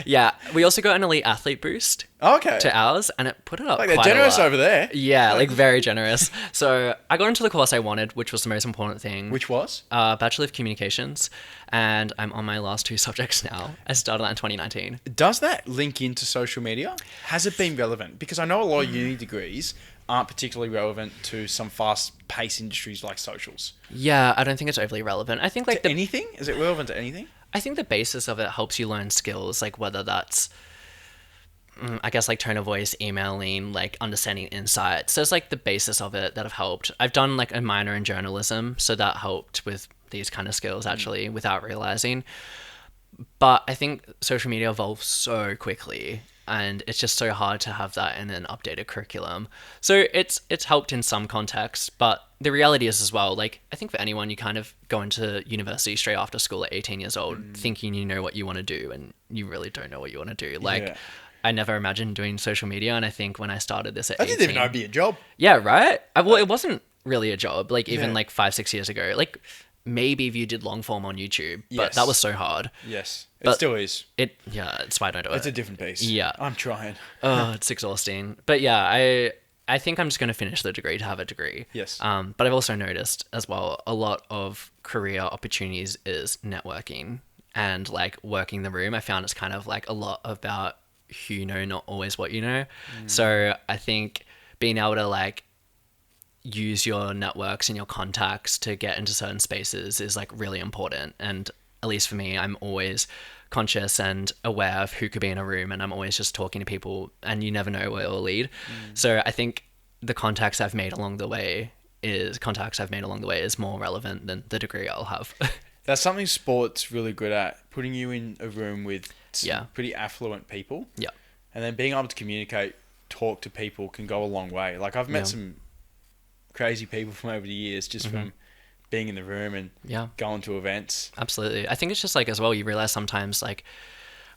Yeah. We also got an elite athlete boost Okay. to ours, and it put it up Like they're quite a generous lot. over there. Yeah, like very generous. So I got into the course I wanted, which was the most important thing. Which was? Bachelor of Communications, and I'm on my last two subjects now. I started that in 2019. Does that link into social media? Has it been relevant? Because I know a lot of uni degrees aren't particularly relevant to some fast-paced industries like socials. Yeah, I don't think it's overly relevant. I think like To anything? Is it relevant to anything? I think the basis of it helps you learn skills, like whether that's I guess like tone of voice, emailing, like understanding insights. So it's like the basis of it that have helped. I've done like a minor in journalism, so that helped with these kind of skills actually without realizing. But I think social media evolves so quickly, and it's just so hard to have that in an updated curriculum. So it's helped in some contexts, but the reality is as well, like I think for anyone, you kind of go into university straight after school at 18 years old thinking you know what you want to do, and you really don't know what you want to do. Like Yeah. I never imagined doing social media, and I think when I started this at I 18, didn't even know it'd be a job. yeah, right. Well, it wasn't really a job. Like even Yeah. like 5-6 years ago, like maybe if you did long form on YouTube, but Yes. that was so hard. Yes. It But- still is. Yeah, it's why I don't do it. It's a different beast. Yeah. I'm trying. Oh, it's exhausting. But yeah, I think I'm just going to finish the degree to have a degree. Yes. But I've also noticed as well, a lot of career opportunities is networking and like working the room. I found it's kind of like a lot about who you know, not always what you know. So I think being able to like use your networks and your contacts to get into certain spaces is like really important. And at least for me, I'm always conscious and aware of who could be in a room, and I'm always just talking to people, and you never know where it will lead. So I think the contacts I've made along the way is more relevant than the degree I'll have. That's something sport's really good at, putting you in a room with some Yeah. pretty affluent people. Yeah. And then being able to communicate, talk to people can go a long way. Like I've met Yeah. some crazy people from over the years just from being in the room and Yeah. going to events. Absolutely. I think it's just like as well, you realize sometimes like,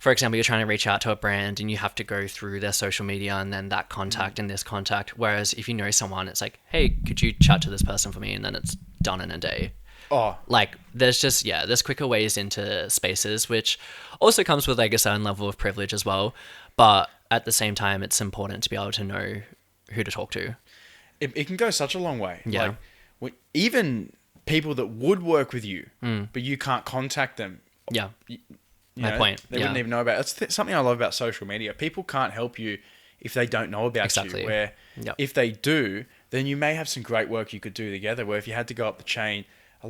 for example, you're trying to reach out to a brand and you have to go through their social media and then that contact and this contact. Whereas if you know someone, it's like, hey, could you chat to this person for me? And then it's done in a day. Oh, Like there's just, there's quicker ways into spaces, which also comes with like a certain level of privilege as well. But at the same time, it's important to be able to know who to talk to. it can go such a long way. Yeah. Like, even people that would work with you, but you can't contact them. Yeah. You My know, point, They yeah. wouldn't even know about it. That's something I love about social media. People can't help you if they don't know about Exactly. you. Where Yep. if they do, then you may have some great work you could do together. Where if you had to go up the chain,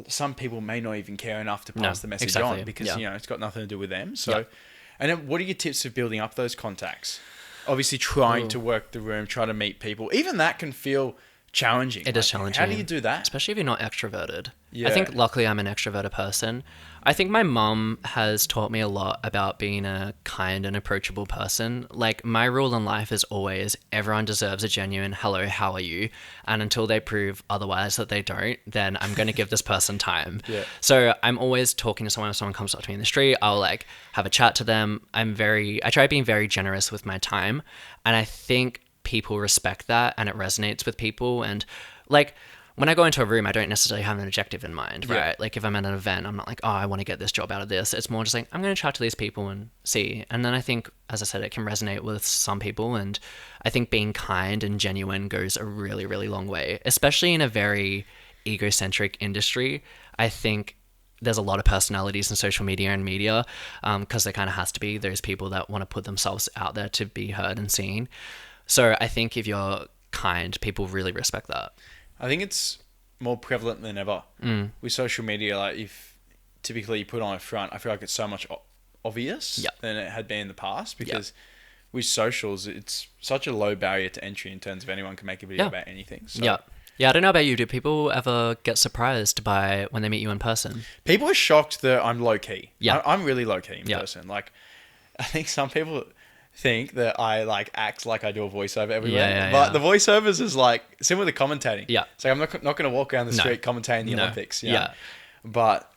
some people may not even care enough to pass the message exactly. on because Yeah. it's got nothing to do with them. So, Yep. and then what are your tips of building up those contacts? Obviously, trying to work the room, try to meet people. Even that can feel challenging. It is challenging. How do you do that? Especially if you're not extroverted. Yeah. I think luckily I'm an extroverted person. I think my mum has taught me a lot about being a kind and approachable person. Like my rule in life is always everyone deserves a genuine hello, how are you? And until they prove otherwise that they don't, then I'm going to give this person time. Yeah. So I'm always talking to someone. If someone comes up to me in the street, I'll like have a chat to them. I try being very generous with my time. And I think people respect that and it resonates with people. And like when I go into a room, I don't necessarily have an objective in mind, Yeah. right? Like if I'm at an event, I'm not like, oh, I want to get this job out of this. It's more just like, I'm going to chat to these people and see. And then I think, as I said, it can resonate with some people. And I think being kind and genuine goes a really, really long way, especially in a very egocentric industry. I think there's a lot of personalities in social media and media because there kind of has to be those people that want to put themselves out there to be heard and seen. So I think if you're kind, people really respect that. I think it's more prevalent than ever with social media. Like if typically you put on a front, I feel like it's so much obvious Yep. than it had been in the past because with socials, it's such a low barrier to entry in terms of anyone can make a video Yeah. about anything. So Yeah. Yeah, I don't know about you. Do people ever get surprised by when they meet you in person? People are shocked that I'm low key. Yeah. I'm really low key in Yeah. person. Like, I think some people think that I like act like I do a voiceover everywhere. Yeah, But yeah. the voiceovers is like similar to commentating. Yeah. It's like I'm not going to walk around the No. street commentating the No. Olympics. You know? Yeah. But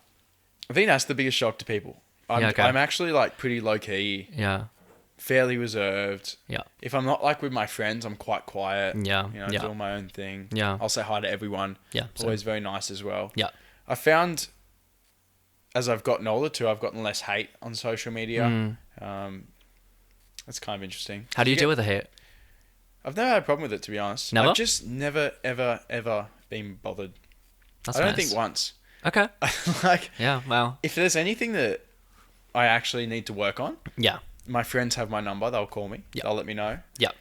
I think that's the biggest shock to people. Yeah, okay. I'm actually like pretty low key, Yeah. fairly reserved. Yeah. If I'm not like with my friends, I'm quite quiet. Yeah, You know, yeah. doing my own thing. Yeah. I'll say hi to everyone. Yeah, It's same. always very nice as well. Yeah. I found as I've gotten older too, I've gotten less hate on social media. That's kind of interesting. How do you deal with the hate? I've never had a problem with it, to be honest. Never? I've just never, ever been bothered. That's I don't nice. think once. Okay. Like, Yeah. Wow. if there's anything that I actually need to work on, Yeah. my friends have my number. They'll call me. Yeah. They'll let me know. Yeah.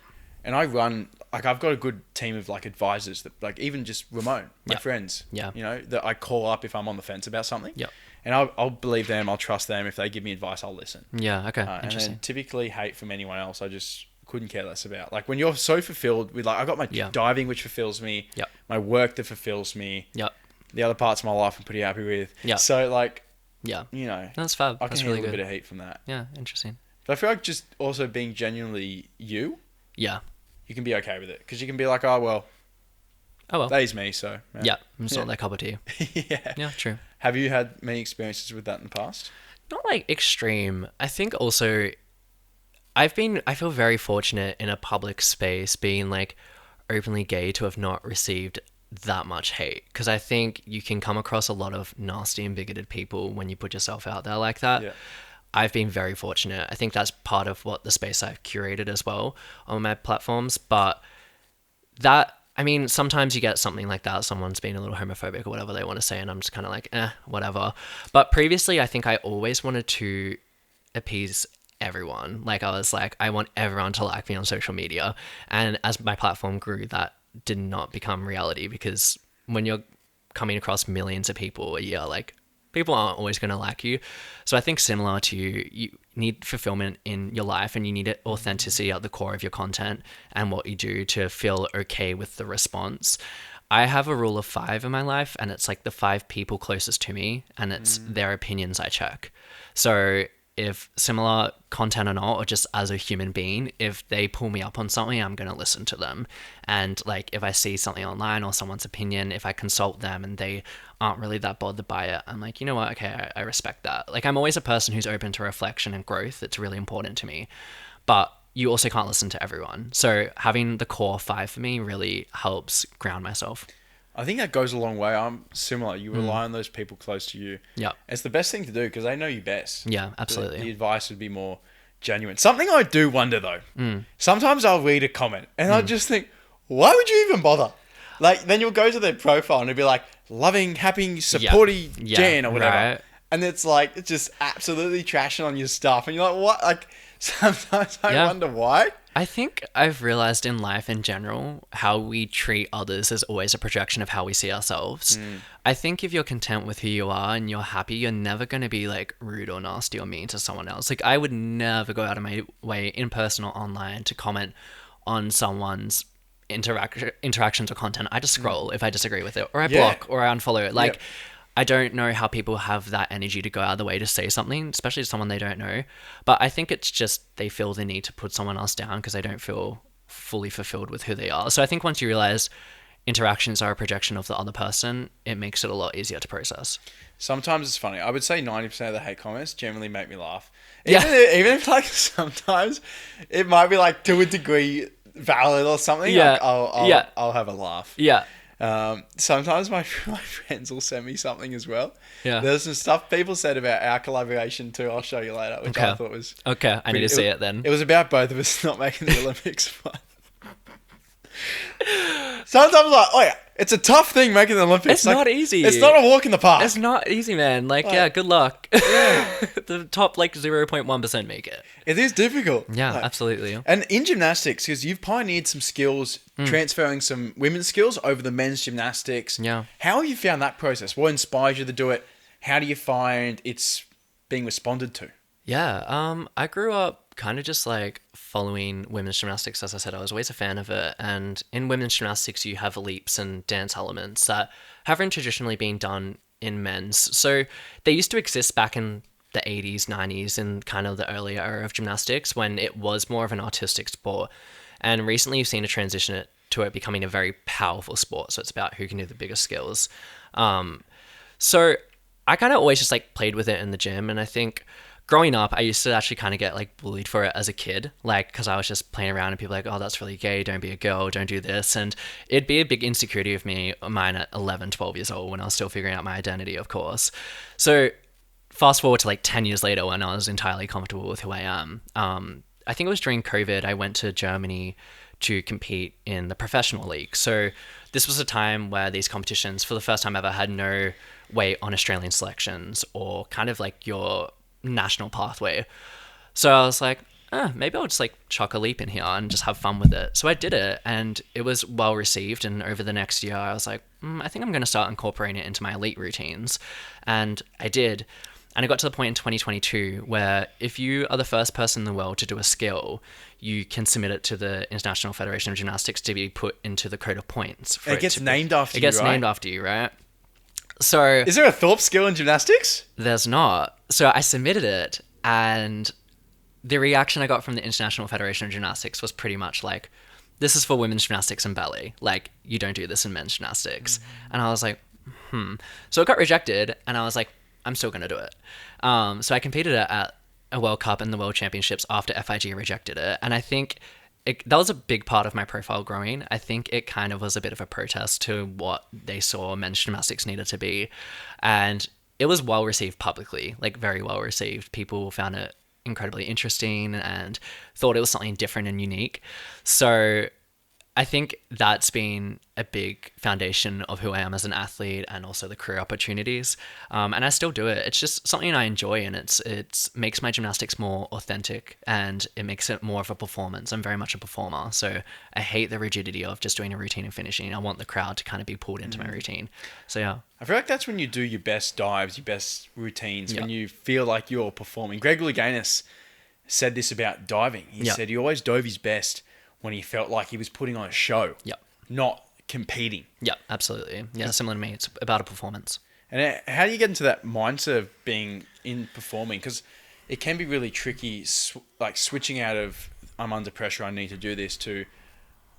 And I run, like, I've got a good team of, like, advisors that, like, even just Ramon, my Yeah. friends. Yeah. You know, that I call up if I'm on the fence about something. Yeah. And I'll believe them. I'll trust them. If they give me advice, I'll listen. Yeah. Okay. And Interesting. then typically hate from anyone else, I just couldn't care less about. Like, when you're so fulfilled with, like, I got my Yeah. diving, which fulfills me. Yeah. My work that fulfills me. Yeah. The other parts of my life I'm pretty happy with. Yeah. So, like, Yeah. you know, That's fab. I can That's handle really a good. bit of heat from that. Yeah. Interesting. But I feel like just also being genuinely you, Yeah. you can be okay with it. Because you can be like, oh, well, Oh well. that is me, so. Yeah. It's Yeah. not their cup of tea. Yeah. Yeah. True. Have you had many experiences with that in the past? Not like extreme. I think also I feel very fortunate in a public space being like openly gay to have not received that much hate, because I think you can come across a lot of nasty and bigoted people when you put yourself out there like that. Yeah. I've been very fortunate. I think that's part of what the space I've curated as well on my platforms, but that, I mean, sometimes you get something like that, someone's being a little homophobic or whatever they want to say, and I'm just kind of like, whatever. But previously, I think I always wanted to appease everyone. Like, I was like, I want everyone to like me on social media. And as my platform grew, that did not become reality, because when you're coming across millions of people a year, like, people aren't always going to like you. So I think similar to you, you need fulfillment in your life, and you need authenticity at the core of your content and what you do to feel okay with the response. I have a rule of 5 in my life, and it's like the 5 people closest to me, and it's their opinions I check. So if similar content or not, or just as a human being, if they pull me up on something, I'm going to listen to them. And like, if I see something online or someone's opinion, if I consult them and they aren't really that bothered by it, I'm like, you know what? Okay, I respect that. Like, I'm always a person who's open to reflection and growth. It's really important to me. But you also can't listen to everyone. So having the core 5 for me really helps ground myself. I think that goes a long way. I'm similar. You rely on those people close to you. Yeah. It's the best thing to do because they know you best. Yeah, absolutely. The advice would be more genuine. Something I do wonder though. Sometimes I'll read a comment and I just think, why would you even bother? Like, then you'll go to their profile and it'll be like, loving, happy, supporty Yeah, Jan or whatever. right. And it's like, it's just absolutely trashing on your stuff. And you're like, what? Like, sometimes I Yeah. wonder why. I think I've realized in life in general, how we treat others is always a projection of how we see ourselves. I think if you're content with who you are and you're happy, you're never going to be like rude or nasty or mean to someone else. Like, I would never go out of my way in person or online to comment on someone's interactions or content. I just scroll if I disagree with it, or I Yeah. block, or I unfollow it. Like, Yep. I don't know how people have that energy to go out of the way to say something, especially to someone they don't know. But I think it's just they feel the need to put someone else down because they don't feel fully fulfilled with who they are. So I think once you realize interactions are a projection of the other person, it makes it a lot easier to process. Sometimes it's funny. I would say 90% of the hate comments generally make me laugh. Yeah. Even if like sometimes it might be like to a degree valid or something. Yeah. Like, I'll have a laugh. Yeah. Sometimes my friends will send me something as well. Yeah. There's some stuff people said about our collaboration too. I'll show you later, which I Okay. thought was. Okay, I need to see it then. It was about both of us not making the Olympics. But sometimes like, oh yeah, it's a tough thing making the Olympics. It's not easy. It's not a walk in the park. It's not easy, man. Like, yeah, good luck. The top like 0.1% make it. It is difficult. Yeah, Like, absolutely. And in gymnastics, because you've pioneered some skills, transferring some women's skills over the men's gymnastics. Yeah. How have you found that process? What inspires you to do it? How do you find it's being responded to? Yeah, I grew up kind of just like following women's gymnastics. As I said, I was always a fan of it. And in women's gymnastics, you have leaps and dance elements that haven't traditionally been done in men's. So they used to exist back in the 80s, 90s, and kind of the earlier era of gymnastics when it was more of an artistic sport. And recently you've seen a transition to it becoming a very powerful sport. So it's about who can do the biggest skills. So I kind of always just like played with it in the gym. And I think growing up, I used to actually kind of get like bullied for it as a kid, like because I was just playing around and people were like, oh, that's really gay. Don't be a girl. Don't do this. And it'd be a big insecurity of mine at 11, 12 years old when I was still figuring out my identity, of course. So fast forward to like 10 years later when I was entirely comfortable with who I am. I think it was during COVID, I went to Germany to compete in the professional league. So this was a time where these competitions, for the first time ever, had no weight on Australian selections or kind of like your national pathway. So I was like, maybe I'll just like chuck a leap in here and just have fun with it. So I did it and it was well received. And over the next year, I was like, I think I'm going to start incorporating it into my elite routines. And I did. And I got to the point in 2022 where if you are the first person in the world to do a skill, you can submit it to the International Federation of Gymnastics to be put into the code of points. It gets named after you, right? It gets named after you, right? So is there a Thorpe skill in gymnastics? There's not. So I submitted it, and the reaction I got from the International Federation of Gymnastics was pretty much like, this is for women's gymnastics and ballet. Like, you don't do this in men's gymnastics. And I was like, So it got rejected, and I was like, I'm still going to do it. So I competed at a World Cup and the World Championships after FIG rejected it. And I think that was a big part of my profile growing. I think it kind of was a bit of a protest to what they saw men's gymnastics needed to be. And it was well received publicly, like very well received. People found it incredibly interesting and thought it was something different and unique. So I think that's been a big foundation of who I am as an athlete and also the career opportunities. And I still do it. It's just something I enjoy, and it's makes my gymnastics more authentic and it makes it more of a performance. I'm very much a performer. So I hate the rigidity of just doing a routine and finishing. I want the crowd to kind of be pulled into my routine. So yeah. I feel like that's when you do your best dives, your best routines, when you feel like you're performing. Greg Louganis said this about diving. He said he always dove his best when he felt like he was putting on a show, not competing. Yeah, absolutely. Yeah, similar to me. It's about a performance. And how do you get into that mindset of being in performing? Because it can be really tricky, like switching out of I'm under pressure, I need to do this, to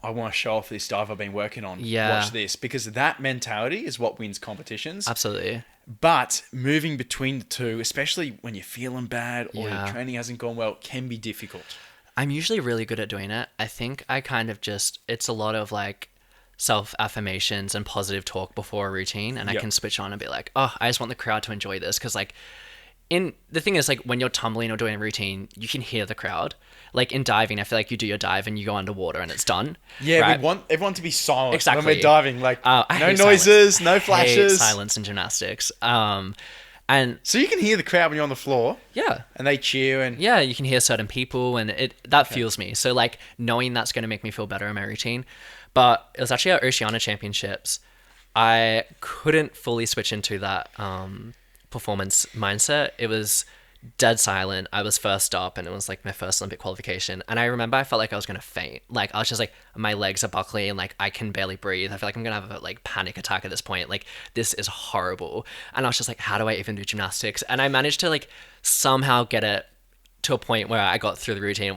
I want to show off this dive I've been working on. Watch this. Because that mentality is what wins competitions. Absolutely. But moving between the two, especially when you're feeling bad or your training hasn't gone well, can be difficult. I'm usually really good at doing it. I think I kind of it's a lot of like self-affirmations and positive talk before a routine, and I can switch on and be like, oh, I just want the crowd to enjoy this. Because like the thing is, like when you're tumbling or doing a routine, you can hear the crowd. Like in diving, I feel like you do your dive and you go underwater and it's done. Yeah, right? We want everyone to be silent exactly. when we're diving. Like no noises, silence. no flashes. I hate silence in gymnastics. And so you can hear the crowd when you're on the floor. Yeah. And they cheer and... Yeah, you can hear certain people and that fuels me. So like knowing that's going to make me feel better in my routine. But it was actually at Oceania Championships. I couldn't fully switch into that performance mindset. It was dead silent. I was first up and it was like my first Olympic qualification. And I remember I felt like I was going to faint. Like I was just like, my legs are buckling and like I can barely breathe. I feel like I'm going to have a like panic attack at this point. Like this is horrible. And I was just like, how do I even do gymnastics? And I managed to like somehow get it to a point where I got through the routine.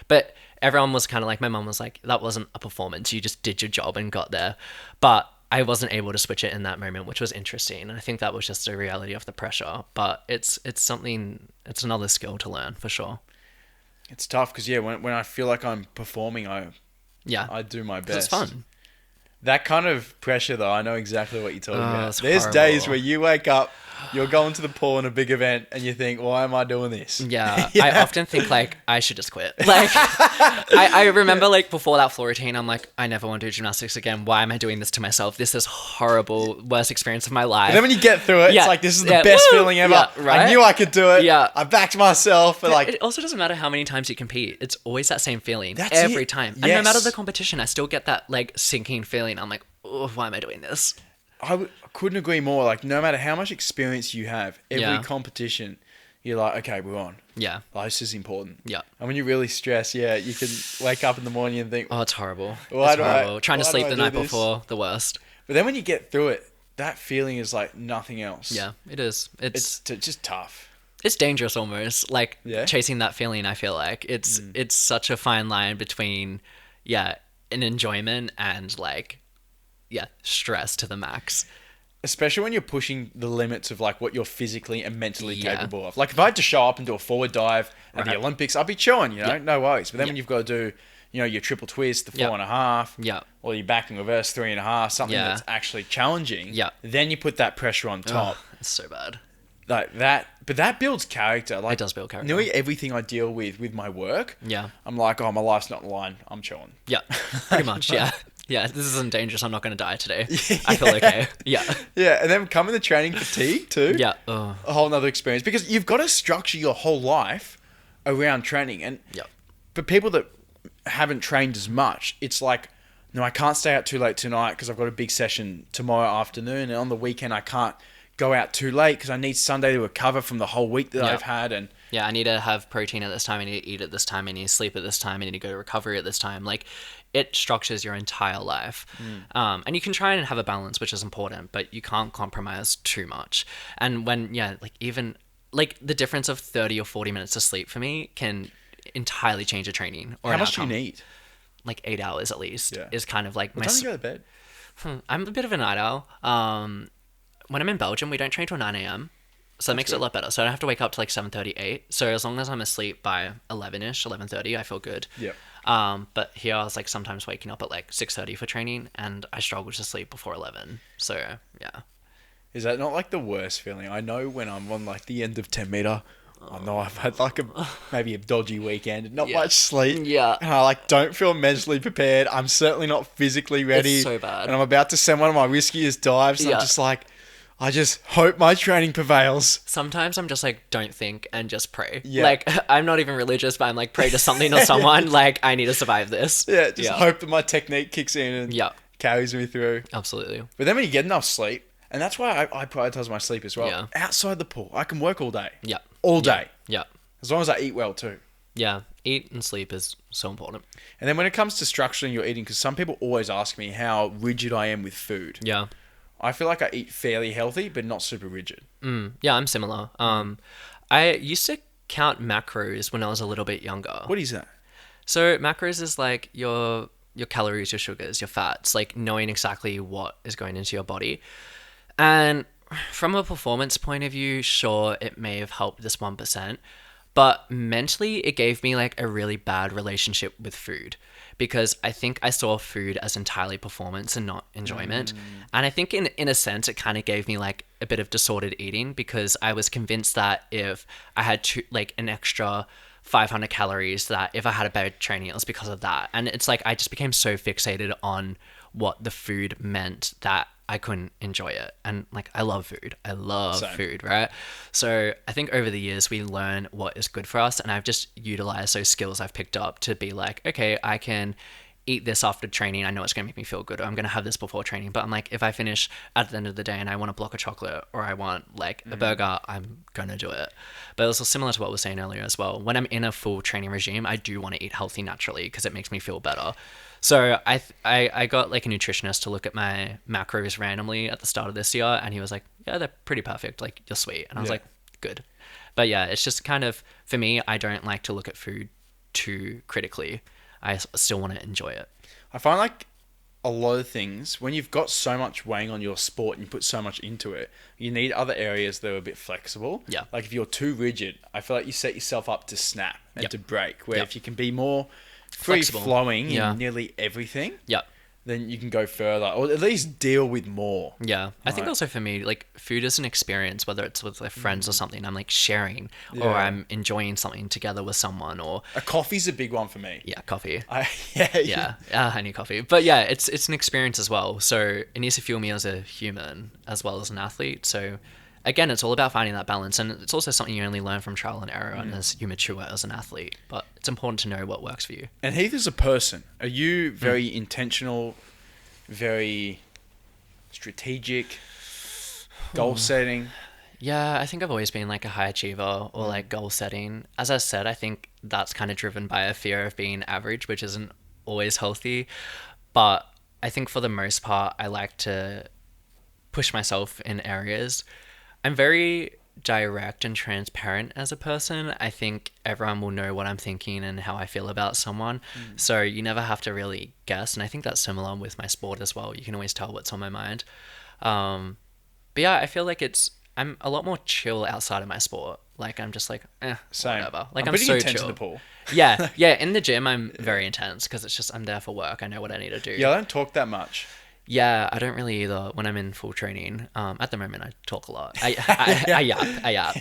But everyone was kind of like, my mom was like, that wasn't a performance. You just did your job and got there. But I wasn't able to switch it in that moment, which was interesting. And I think that was just a reality of the pressure. But it's another skill to learn for sure. It's tough because, when I feel like I'm performing, I do my best. It's fun. That kind of pressure, though, I know exactly what you're talking about. There's days where you wake up, you're going to the pool in a big event, and you think, why am I doing this? Yeah. I often think, like, I should just quit. Like, I remember, like, before that floor routine, I'm like, I never want to do gymnastics again. Why am I doing this to myself? This is horrible, worst experience of my life. And then when you get through it, it's like, this is the best feeling ever. Yeah, right? I knew I could do it. Yeah. I backed myself. But like, it also doesn't matter how many times you compete. It's always that same feeling. That's every it. time. Yes. And no matter the competition, I still get that, like, sinking feeling. I'm like, oh, why am I doing this? I couldn't agree more. Like, no matter how much experience you have, every competition, you're like, okay, we're on. Yeah. Like, this is important. Yeah. And when you're really stressed, yeah, you can wake up in the morning and think, Oh, it's horrible. Why It's do I- horrible. Trying to why do sleep I the do night this? before, the worst. but then when you get through it, that feeling is like nothing else. Yeah, it is. It's just tough. It's dangerous almost, like Yeah? chasing that feeling. I feel like it's such a fine line between an enjoyment and like stress to the max. Especially when you're pushing the limits of like what you're physically and mentally Yeah. capable of. Like if I had to show up and do a forward dive at the Right. Olympics, I'd be chilling, Yeah. no worries. But then Yeah. when you've got to do, your triple twist, the Yeah. 4.5, Yeah. or your back and reverse 3.5, something Yeah. that's actually challenging. Yeah. Then you put that pressure on top. Oh, it's so bad. Like that, but that builds character. Like It does build character. Nearly everything I deal with my work, Yeah. I'm like, oh, my life's not in the line. I'm chilling. Yeah, pretty much. Yeah. Yeah, this isn't dangerous. I'm not going to die today. I feel okay. Yeah. Yeah, and then coming to training fatigue too. Yeah. Oh. A whole nother experience because you've got to structure your whole life around training. And Yeah. for people that haven't trained as much, it's like, no, I can't stay out too late tonight because I've got a big session tomorrow afternoon, and on the weekend I can't go out too late because I need Sunday to recover from the whole week that Yeah. I've had. And Yeah, I need to have protein at this time. I need to eat at this time. I need to sleep at this time. I need to go to recovery at this time. Like, it structures your entire life. And you can try and have a balance, which is important, but you can't compromise too much. And when, even like the difference of 30 or 40 minutes of sleep for me can entirely change a training or how an much do you outcome. need? Like 8 hours at least Yeah. is kind of like What time do you go to bed? I'm a bit of a night owl. When I'm in Belgium, we don't train till 9 a.m. So that makes it a lot better. So I don't have to wake up to like 7:30, 8. So as long as I'm asleep by 11ish, 11:30, I feel good. Yep. But here I was like sometimes waking up at like 6:30 for training, and I struggle to sleep before 11. So yeah. Is that not like the worst feeling? I know when I'm on like the end of 10 meter, I know I've had like maybe a dodgy weekend, not Yeah. much sleep. Yeah. And I like don't feel mentally prepared. I'm certainly not physically ready. It's so bad. And I'm about to send one of my riskiest dives. And Yeah. I'm just like, I just hope my training prevails. Sometimes I'm just like, don't think and just pray. Yeah. Like, I'm not even religious, but I'm like, pray to something or someone. Like, I need to survive this. Yeah, just hope that my technique kicks in and Yeah. carries me through. Absolutely. But then when you get enough sleep, and that's why I prioritize my sleep as well. Yeah. Outside the pool, I can work all day. Yeah. All day. Yeah. As long as I eat well too. Yeah. Eat and sleep is so important. And then when it comes to structuring your eating, because some people always ask me how rigid I am with food. Yeah. I feel like I eat fairly healthy, but not super rigid. Yeah, I'm similar. I used to count macros when I was a little bit younger. What is that? So macros is like your calories, your sugars, your fats, like knowing exactly what is going into your body. And from a performance point of view, sure, it may have helped this 1%, but mentally it gave me like a really bad relationship with food because I think I saw food as entirely performance and not enjoyment. And I think in a sense, it kind of gave me like a bit of disordered eating because I was convinced that if I had like an extra 500 calories, that if I had a bad training, it was because of that. And it's like, I just became so fixated on what the food meant that I couldn't enjoy it. And like, I love food. I love Same. food, right? So I think over the years we learn what is good for us, and I've just utilized those skills I've picked up to be like, okay, I can eat this after training. I know it's going to make me feel good. Or I'm going to have this before training. But I'm like, if I finish at the end of the day and I want a block of chocolate or I want like a burger, I'm going to do it. But it's similar to what we were saying earlier as well. When I'm in a full training regime, I do want to eat healthy naturally because it makes me feel better. So I got like a nutritionist to look at my macros randomly at the start of this year, and he was like, yeah, they're pretty perfect. Like, you're sweet. And I was Yeah. like, good. But yeah, it's just kind of, for me, I don't like to look at food too critically. I still want to enjoy it. I find like a lot of things, when you've got so much weighing on your sport and you put so much into it, you need other areas that are a bit flexible. Yeah. Like if you're too rigid, I feel like you set yourself up to snap and Yep. to break. Where Yep. if you can be more free Flexible. flowing Yeah. in nearly everything, Yeah. then you can go further or at least deal with more. Yeah. I think Right. also for me, like food is an experience, whether it's with like friends or something, I'm like sharing or Yeah. I'm enjoying something together with someone or A coffee's a big one for me. yeah, coffee. Yeah. I need coffee. But yeah, it's an experience as well. So it needs to fuel me as a human as well as an athlete. So again, it's all about finding that balance. And it's also something you only learn from trial and error and as you mature as an athlete. But it's important to know what works for you. And Heath, as a person, are you very intentional, very strategic, goal setting? Yeah, I think I've always been like a high achiever or like goal setting. As I said, I think that's kind of driven by a fear of being average, which isn't always healthy. But I think for the most part, I like to push myself in areas. I'm very direct and transparent as a person. I think everyone will know what I'm thinking and how I feel about someone. So you never have to really guess. And I think that's similar with my sport as well. You can always tell what's on my mind. But yeah, I feel like I'm a lot more chill outside of my sport. Like I'm just like, Same. whatever. Like I'm I'm pretty so intense chill. in the pool. Yeah, yeah. In the gym, I'm very intense because it's just I'm there for work. I know what I need to do. Yeah, I don't talk that much. Yeah, I don't really either when I'm in full training. At the moment, I talk a lot. I yap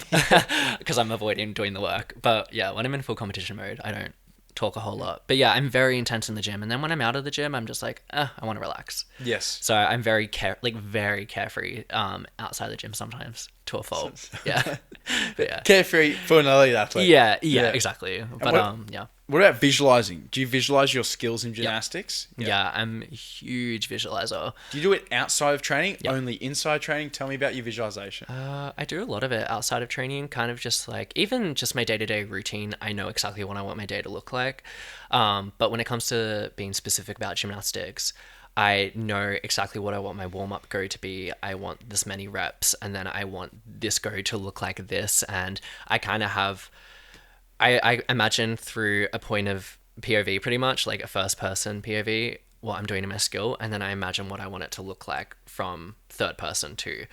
because I'm avoiding doing the work. But yeah, when I'm in full competition mode, I don't talk a whole lot. But yeah, I'm very intense in the gym, and then when I'm out of the gym, I'm just like, I want to relax. Yes. So I'm very very carefree outside the gym sometimes to a fault. Yeah, but yeah, Carefree for an elite athlete. yeah, Yeah. exactly. But yeah. What about visualizing? Do you visualize your skills in gymnastics? Yeah, I'm a huge visualizer. Do you do it outside of training? Yeah. Only inside training? Tell me about your visualization. I do a lot of it outside of training, kind of just like even just my day-to-day routine. I know exactly what I want my day to look like. But when it comes to being specific about gymnastics, I know exactly what I want my warm-up go to be. I want this many reps, and then I want this go to look like this. And I kind of have, I imagine through a point of POV pretty much, like a first person POV, what I'm doing in my skill, and then I imagine what I want it to look like from third person too.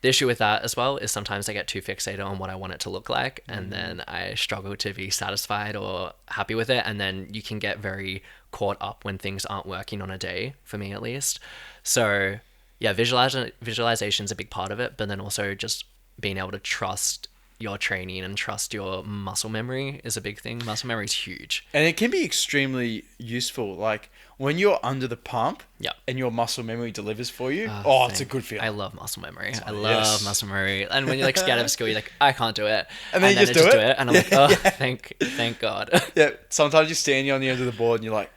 The issue with that as well is sometimes I get too fixated on what I want it to look like, and then I struggle to be satisfied or happy with it, and then you can get very caught up when things aren't working on a day, for me at least. So yeah, visualization's a big part of it, but then also just being able to trust your training and trust your muscle memory is a big thing. Muscle memory is huge. And it can be extremely useful. Like when you're under the pump Yeah. and your muscle memory delivers for you, it's a good feeling. I love muscle memory. I love yes. muscle memory. And when you're like scared of skill, you're like, I can't do it. And then you I just do it. And I'm like, oh, thank God. Yeah, sometimes you're standing on the end of the board and you're like,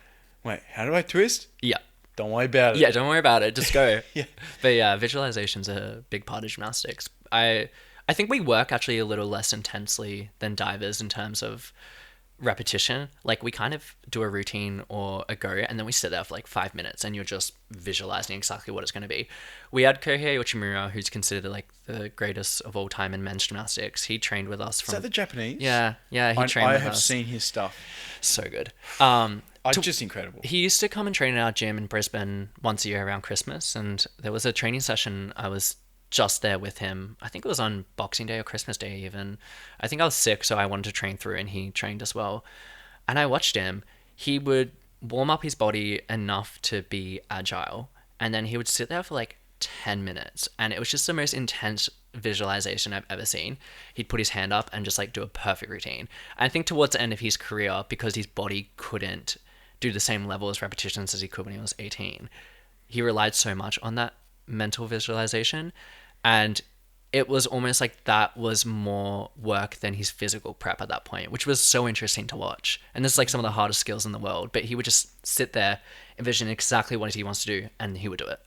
wait, how do I twist? Yeah. Don't worry about it. Yeah, don't worry about it. Just go. Yeah. But yeah, visualization's a big part of gymnastics. I think we work actually a little less intensely than divers in terms of repetition. Like we kind of do a routine or a go, and then we sit there for like 5 minutes, and you're just visualizing exactly what it's going to be. We had Kohei Uchimura, who's considered like the greatest of all time in men's gymnastics. He trained with us Is that the Japanese? Yeah, he trained with us. I have seen his stuff. So good. Just incredible. He used to come and train in our gym in Brisbane once a year around Christmas, and there was a training session. I was just there with him. I think it was on Boxing Day or Christmas Day even. I think I was sick, so I wanted to train through, and he trained as well. And I watched him. He would warm up his body enough to be agile, and then he would sit there for like 10 minutes, and it was just the most intense visualization I've ever seen. He'd put his hand up and just like do a perfect routine. I think towards the end of his career, because his body couldn't do the same level of repetitions as he could when he was 18, he relied so much on that mental visualization, and it was almost like that was more work than his physical prep at that point, which was so interesting to watch. And this is like some of the hardest skills in the world, but he would just sit there, envision exactly what he wants to do, and he would do it.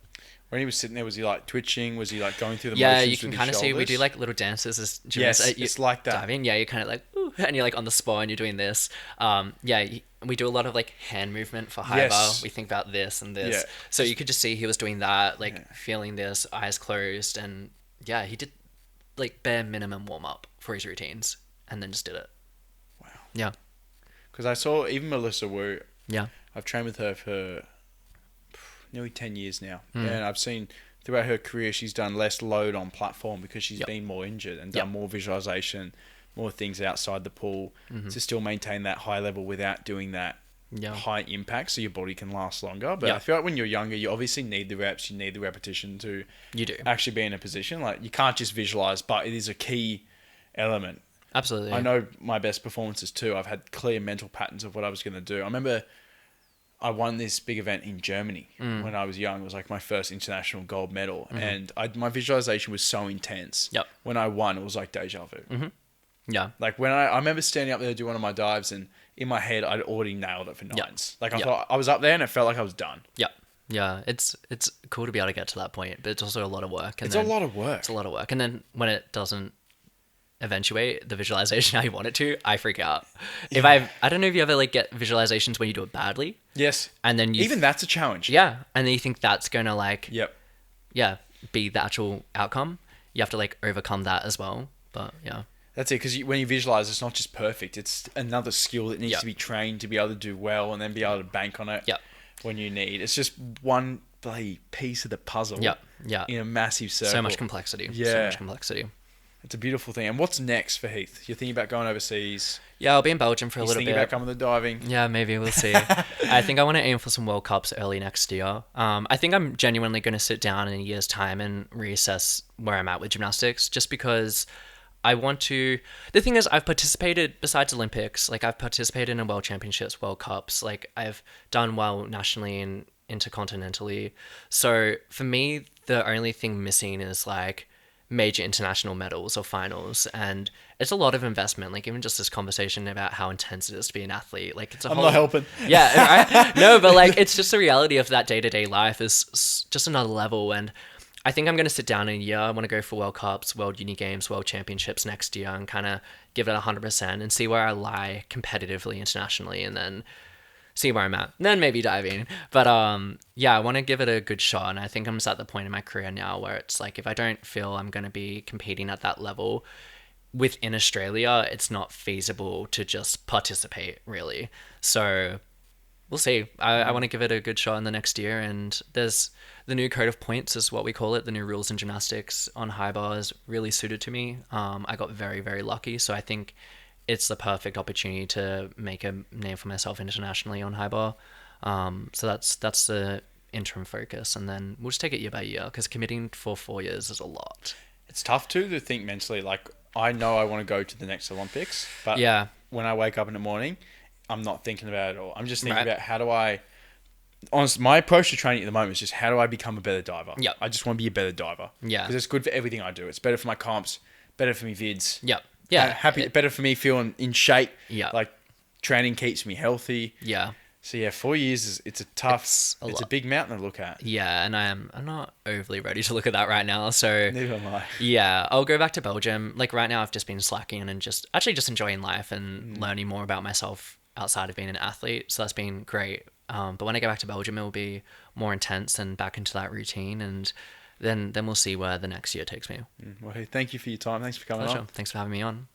When he was sitting there, was he like twitching? Was he like going through the Yeah, motions you can with his kind of see we shoulders? do like little dances as Yes, gymnasts. it's like that. Diving, yeah, you're kind of like, ooh, and you're like on the spot and you're doing this. We do a lot of like hand movement for high Yes. bar. We think about this and this. Yeah. So you could just see he was doing that, like feeling this, eyes closed, and yeah, he did like bare minimum warm up for his routines, and then just did it. Wow. Yeah. Because I saw even Melissa Wu. Yeah. I've trained with her for nearly 10 years now. Mm. And I've seen throughout her career, she's done less load on platform because she's Yep. been more injured and Yep. done more visualization, more things outside the pool Mm-hmm. to still maintain that high level without doing that Yeah. high impact so your body can last longer. But Yeah. I feel like when you're younger, you obviously need the reps, you need the repetition to You do. actually be in a position. Like you can't just visualize, but it is a key element. Absolutely. I know my best performances too. I've had clear mental patterns of what I was going to do. I remember I won this big event in Germany when I was young. It was like my first international gold medal. And my visualization was so intense. Yep. When I won, it was like deja vu. Yeah. Like when I remember standing up there to do one of my dives and in my head, I'd already nailed it for nines. Like I Yep. thought I was up there and it felt like I was done. Yep. Yeah, it's cool to be able to get to that point, but it's also a lot of work. And It's then a lot of work. It's a lot of work, and then when it doesn't eventuate the visualization how you want it to, I freak out. If I don't know if you ever like get visualizations when you do it badly, Yes. and then you Even that's a challenge. yeah, and then you think that's gonna like Yep. yeah be the actual outcome. You have to like overcome that as well. But yeah, That's it, because when you visualize, it's not just perfect. It's another skill that needs Yep. to be trained to be able to do well, and then be able to bank on it Yep. when you need. It's just one bloody piece of the puzzle. yeah, yeah. In a massive circle. So much complexity. So Yeah. much complexity. It's a beautiful thing. And what's next for Heath? You're thinking about going overseas. Yeah, I'll be in Belgium for a He's little thinking bit. about coming to diving. Yeah, maybe we'll see. I think I want to aim for some World Cups early next year. I think I'm genuinely going to sit down in a year's time and reassess where I'm at with gymnastics, just because I want to. The thing is, I've participated besides Olympics. Like I've participated in World Championships, World Cups. Like I've done well nationally and intercontinentally. So for me, the only thing missing is like major international medals or finals, and it's a lot of investment. Like even just this conversation about how intense it is to be an athlete, like it's a I'm whole not helping. yeah right? No, but like it's just the reality of that day-to-day life is just another level. And I think I'm going to sit down in a year. I want to go for World Cups, World Uni Games, World Championships next year, and kind of give it 100% and see where I lie competitively internationally, and then see where I'm at, and then maybe diving. But yeah, I want to give it a good shot, and I think I'm just at the point in my career now where it's like if I don't feel I'm going to be competing at that level within Australia, it's not feasible to just participate really. So we'll see. I want to give it a good shot in the next year, and there's the new code of points is what we call it. The new rules in gymnastics on high bar is really suited to me. I got very, very lucky, so I think it's the perfect opportunity to make a name for myself internationally on high bar. So that's the interim focus, and then we'll just take it year by year, because committing for 4 years is a lot. It's tough too to think mentally. Like, I know I want to go to the next Olympics, but Yeah. when I wake up in the morning, I'm not thinking about it at all. I'm just thinking Right. about how do I. Honestly, my approach to training at the moment is just how do I become a better diver. Yep. I just want to be a better diver. Yeah. Because it's good for everything I do. It's better for my comps, better for me vids. Yep. Yeah. Happy, better for me feeling in shape. Yeah. Like, training keeps me healthy. Yeah. So yeah, 4 years it's a tough, It's a it's a lot. big mountain to look at. Yeah, and I'm not overly ready to look at that right now. So Neither am I. yeah, I'll go back to Belgium. Like right now, I've just been slacking and just enjoying life and learning more about myself outside of being an athlete. So that's been great. But when I go back to Belgium, it will be more intense and back into that routine, and then we'll see where the next year takes me. Well, hey, thank you for your time. Thanks for coming Pleasure. on. Thanks for having me on.